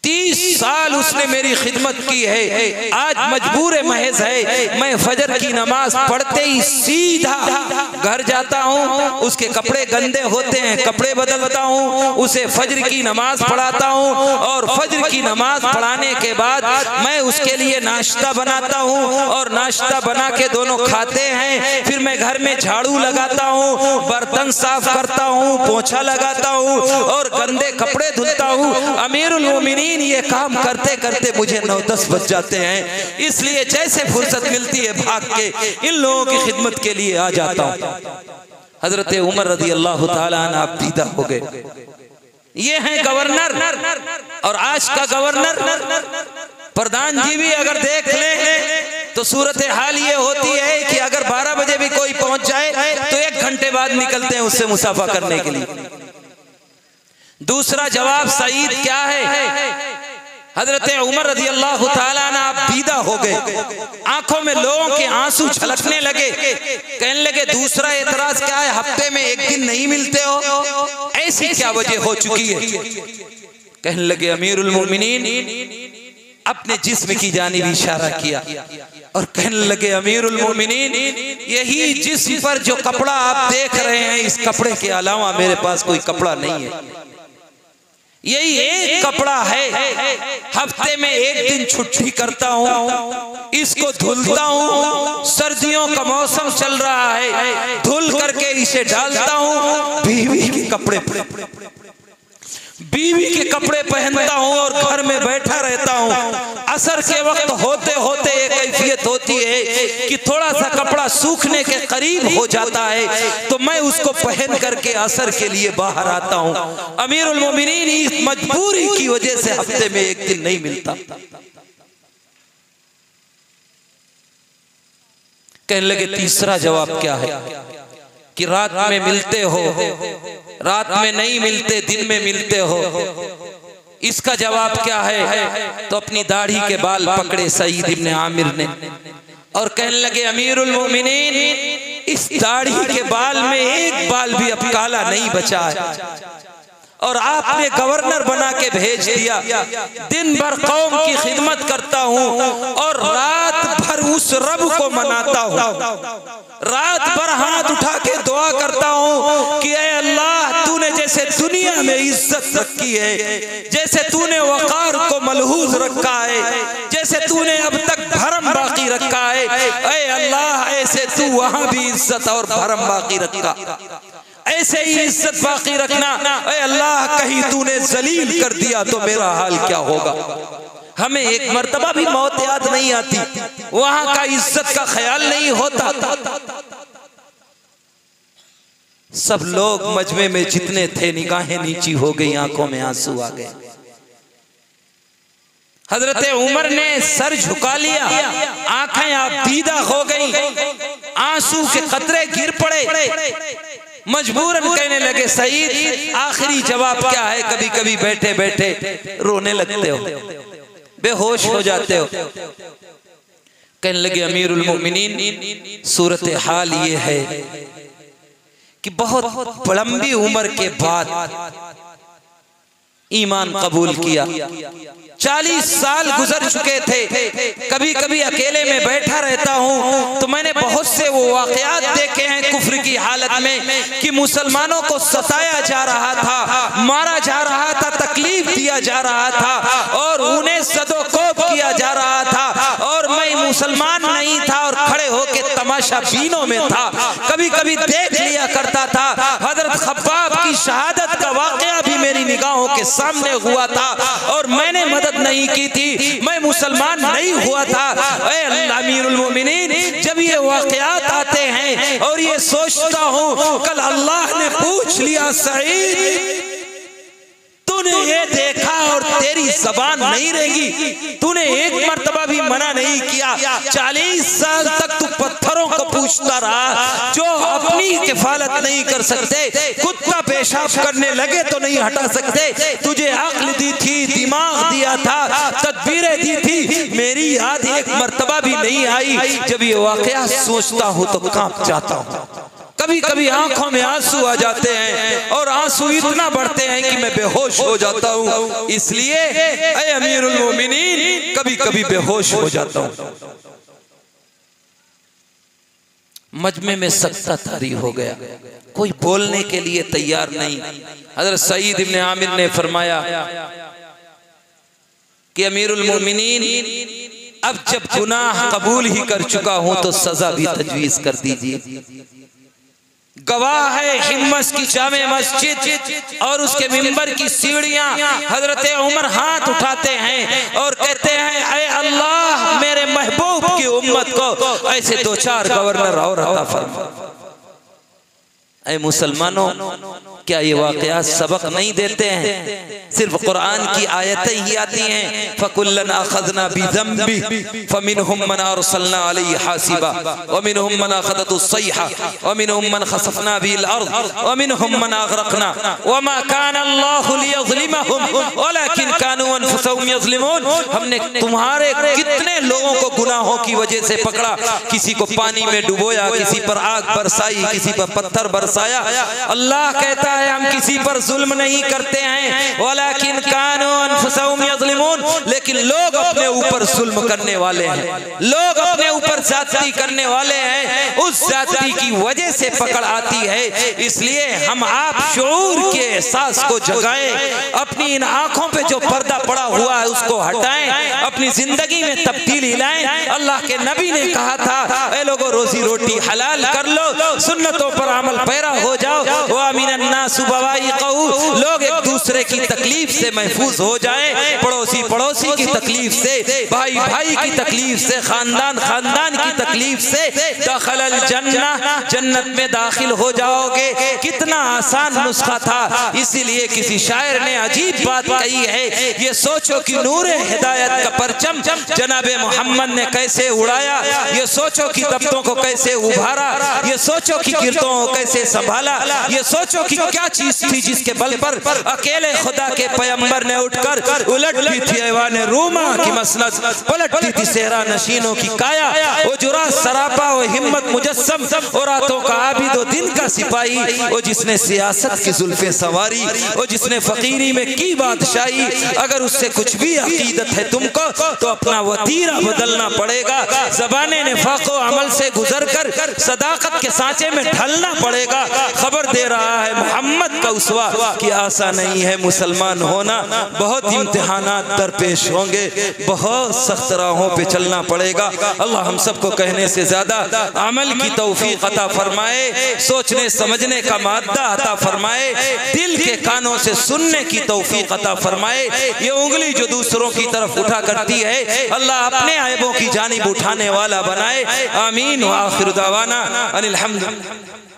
Speaker 2: 30 साल उसने मेरी खिदमत की है, आज मजबूर महज है, मैं फजर की नमाज पढ़ते ही सीधा घर जाता हूँ, उसके कपड़े गंदे होते हैं कपड़े बदलता हूँ, उसे फजर की नमाज पढ़ाता हूँ और फजर की नमाज पढ़ाने के बाद मैं उसके लिए नाश्ता बनाता हूँ और नाश्ता बना के दोनों खाते हैं। फिर मैं घर में झाड़ू लगाता हूँ, बर्तन साफ करता हूँ, पोछा लगाता हूँ और गंदे कपड़े धुलता हूँ। अमीरुल मोमिनीन ये काम करते करते मुझे 9-10 बज जाते हैं, इसलिए जैसे फुर्सत मिलती है भाग के इन लोगों की खिदमत के लिए आ जाता हूँ। हजरत उमर रज़ी अल्लाह तआला अन्हु आप दीदा हो गए। ये हैं गवर्नर और आज का गवर्नर प्रधान जी भी अगर देख ले तो सूरत हाल ये होती है कि अगर 12 बजे भी कोई पहुंच जाए तो 1 घंटे बाद निकलते हैं उससे मुसाफा करने के लिए। दूसरा जवाब सईद क्या है? हजरत उमर रज़ी अल्लाह तआला अन्हु आप दीदा हो गए, आंखों में लोगों के आंसू छलकने लगे। कहने लगे दूसरा एतराज क्या है? हफ्ते में एक दिन नहीं मिलते हो, ऐसी क्या वजह हो चुकी है? कहने लगे अमीरुल मोमिनीन अपने जिस्म की जानिब इशारा किया और कहने लगे अमीरुल मोमिनीन यही जिस्म पर जो कपड़ा आप देख रहे हैं इस कपड़े के अलावा मेरे पास कोई कपड़ा नहीं है, यही एक कपड़ा है, हफ्ते में एक दिन छुट्टी करता हूँ, इसको धुलता हूँ, सर्दियों का मौसम चल रहा है, धुल करके इसे डालता हूँ, बीवी के कपड़े पहनता हूँ और घर में बैठा रहता हूँ। असर के वक्त होते होते एक कैफियत होती है कि थोड़ा सा कपड़ा सूखने के करीब हो जाता है तो मैं उसको पहन करके असर के लिए बाहर आता हूँ। अमीरुल मोमिनीन इस मजबूरी की वजह से हफ्ते में एक दिन नहीं मिलता। कहने लगे तीसरा जवाब क्या है कि रात में मिलते हो, रात में नहीं मिलते, दिन में मिलते हो, इसका जवाब क्या है? तो अपनी दाढ़ी के बाल पकड़े सईद इब्ने आमिर ने और कहने लगे अमीरुल मोमिनीन इस दाढ़ी के बाल में एक बाल भी अब काला नहीं बचा है और आपने गवर्नर बना के भेज दिया, दिन भर कौम की खिदमत करता हूँ और रात भर उस रब को मनाता हूँ, रात भर हाथ उठा के दुआ करता हूँ कि ऐ अल्लाह तूने जैसे दुनिया में इज्जत रखी है, जैसे तूने वकार को मलहूज रखा है, जैसे तूने अब तक भरम बाकी रखा है, ऐ अल्लाह ऐसे तू वहां भी इज्जत और भरम बाकी रखा, ऐसे ही इज्जत बाकी रखना। ऐ अल्लाह कहीं तूने जलील कर दिया तो मेरा हाल क्या होगा। हमें एक मर्तबा भी मौत याद नहीं आती, वहां का इज्जत का ख्याल नहीं होता। सब लोग मजमे में जितने थे निगाहें नीची हो गई, आंखों में आंसू आ गए। हजरत उमर ने सर झुका लिया, आंखें आबीदा हो गई, आंसू के कतरे गिर पड़े। मजबूरन कहने लगे सईद आखिरी जवाब क्या है। कभी कभी बैठे बैठे रोने लगते हो, बेहोश हो जाते हो। कहने लगे अमीरुल मोमिनीन सूरत हाल ये है कि बहुत लंबी उम्र के बाद ईमान कबूल किया, 40 साल गुजर चुके थे। कभी कभी अकेले में बैठा रहता हूँ तो मैंने बहुत से वो वाकयात देखे हैं कुफ्र की हालत में कि मुसलमानों को सताया जा रहा था, मारा जा रहा था, तकलीफ दिया जा रहा था और उन्हें सदोकोब किया जा रहा था, और मैं मुसलमान नहीं था और खड़े होके तमाशा बीनों में था। कभी कभी देख लिया करता था। हजरत खब्बाब की शहादत का वाकया भी मेरी निगाहों के सामने हुआ था और मैंने मदद नहीं की थी, मैं मुसलमान नहीं हुआ था। ऐ अमीरुल मोमिनीन जब ये वाकयात आते हैं और ये सोचता हूँ कल अल्लाह ने पूछ लिया सईद तूने ये देखा और तेरी जबान नहीं रहेगी, तूने एक मर्तबा भी मना नहीं किया, 40 साल तक तू पत्थरों को पूछता रहा जो अपनी किफालत नहीं कर सकते, कुत्ता पेशाब करने लगे तो नहीं हटा सकते। तुझे अक्ल दी थी, दिमाग दिया था, तदबीरें दी थी, मेरी याद एक मर्तबा भी नहीं आई। जब ये वाकया सोचता हूँ तो कांप जाता हूँ। कभी कभी आंखों में आंसू आ जाते हैं और आंसू इतना बढ़ते हैं कि मैं बेहोश हो जाता हूँ। इसलिए ऐ अमीरुल मोमिनीन कभी कभी बेहोश हो जाता हूँ। मजमे में सख्ता तारी हो गया, कोई बोलने के लिए तैयार नहीं। हज़रत सईद इब्न आमिर ने फरमाया कि अमीरुल मोमिनीन अब जब गुनाह कबूल ही कर चुका हूं तो सजा भी तजवीज कर दीजिए। गवाह है हिम्मत की जामे मस्जिद और उसके मिंबर की सीढ़ियां। हजरत उमर हाथ उठाते हैं और कहते हैं ऐ अल्लाह मेरे महबूब की उम्मत को ऐसे 2-4 गवर्नर और अता फरमा। ऐ मुसलमानों क्या ये वाकयात सबक नहीं देते हैं? सिर्फ कुरान की आयतें ही आती हैं फकुल्लन अखज़ना बिज़ंबि फमिनहुम मन अरसलना अलैहि हासिबा वमिनहुम मन अखज़तु सयहा वमिनहुम मन खसफना बिल अर्द वमिनहुम मन अगरकना वमा कान अल्लाहु लियज़लिमहुम वलाकिन कानू अनफुसहुम यज़लिमून। हमने तुम्हारे कितने लोगों को गुनाहों की वजह से पकड़ा, किसी को पानी में डुबोया, किसी पर आग बरसाई, किसी पर पत्थर बरसाया। अल्लाह कहता है हम किसी पर जुल्म नहीं करते हैं, वलाकिन कानू अनफुसहुम यज़लिमून, लेकिन लोग अपने ऊपर जुल्म करने वाले हैं, लोग अपने ऊपर ज़्यादती करने वाले हैं, उस ज़्यादती की वजह से पकड़ आती है। इसलिए हम आप शऊर के एहसास को जगाएं, अपनी इन आंखों पे जो पर्दा पड़ा हुआ है उसको हटाएं, अपनी जिंदगी में तब्दीली लाएं। अल्लाह के नबी ने कहा था ऐ लोगों रोजी रोटी हलाल कर लो, सुन्नतों पर अमल पैरा हो जाओ, वा मिनन नास बवाइक़हु, लोग एक दूसरे की तकलीफ से महफूज हो जाएं, पड़ोसी पड़ोसी की तकलीफ से, भाई भाई की तकलीफ से, खानदान खानदान की तकलीफ से, दखलल जन्नह, जन्नत में दाखिल हो जाओगे। कितना आसान नुस्खा था। इसीलिए किसी शायर ने अजीब बात कही है, ये सोचो कि नूरे हिदायत का परचम जनाबे मोहम्मद ने कैसे उड़ाया, ये सोचो कि तख्तों को कैसे उभारा, ये सोचो कि गिरदों को कैसे संभाला, ये सोचो कि क्या चीज थी जिसके बल पर अकेले खुदा के पैगंबर ने उठकर उलट दी थी ऐवान रूमा की मसनद, पलट दी थी सेहरा नशीनों की काया, वो जुरा सरापा वो हिम्मत मुजस्सम मुबस्सम और रातों का आबिद और दिन का सिपाही, वो जिसने सियासत की जुल्फे सवारी, वो जिसने फकीरी में की बादशाही, अगर उससे कुछ भी अकीदत है तुमको तो अपना वतीरा बदलना पड़ेगा। ज़बाने निफाक़ व अमल से गुजर कर सदाकत के सांचे में ढलना पड़ेगा। खबर दे रहा है मोहम्मद का उसवा कि आसा नहीं है मुसलमान होना, बहुत इम्तिहानात दरपेश होंगे, बहुत सख्त राहों पे चलना पड़ेगा। अल्लाह हम सबको कहने से ज्यादा अमल की तौफीक अता फरमाए, सोचने समझने का मादा अता फरमाए, दिल के कानों से सुनने की तौफीक अता फरमाए। ये उंगली जो दूसरों की तरफ उठा करती है अल्लाह अपने ऐबों की जानिब उठाने वाला बनाए। आमीन व आखिर दावाना अनिल हम्दुलिल्लाह।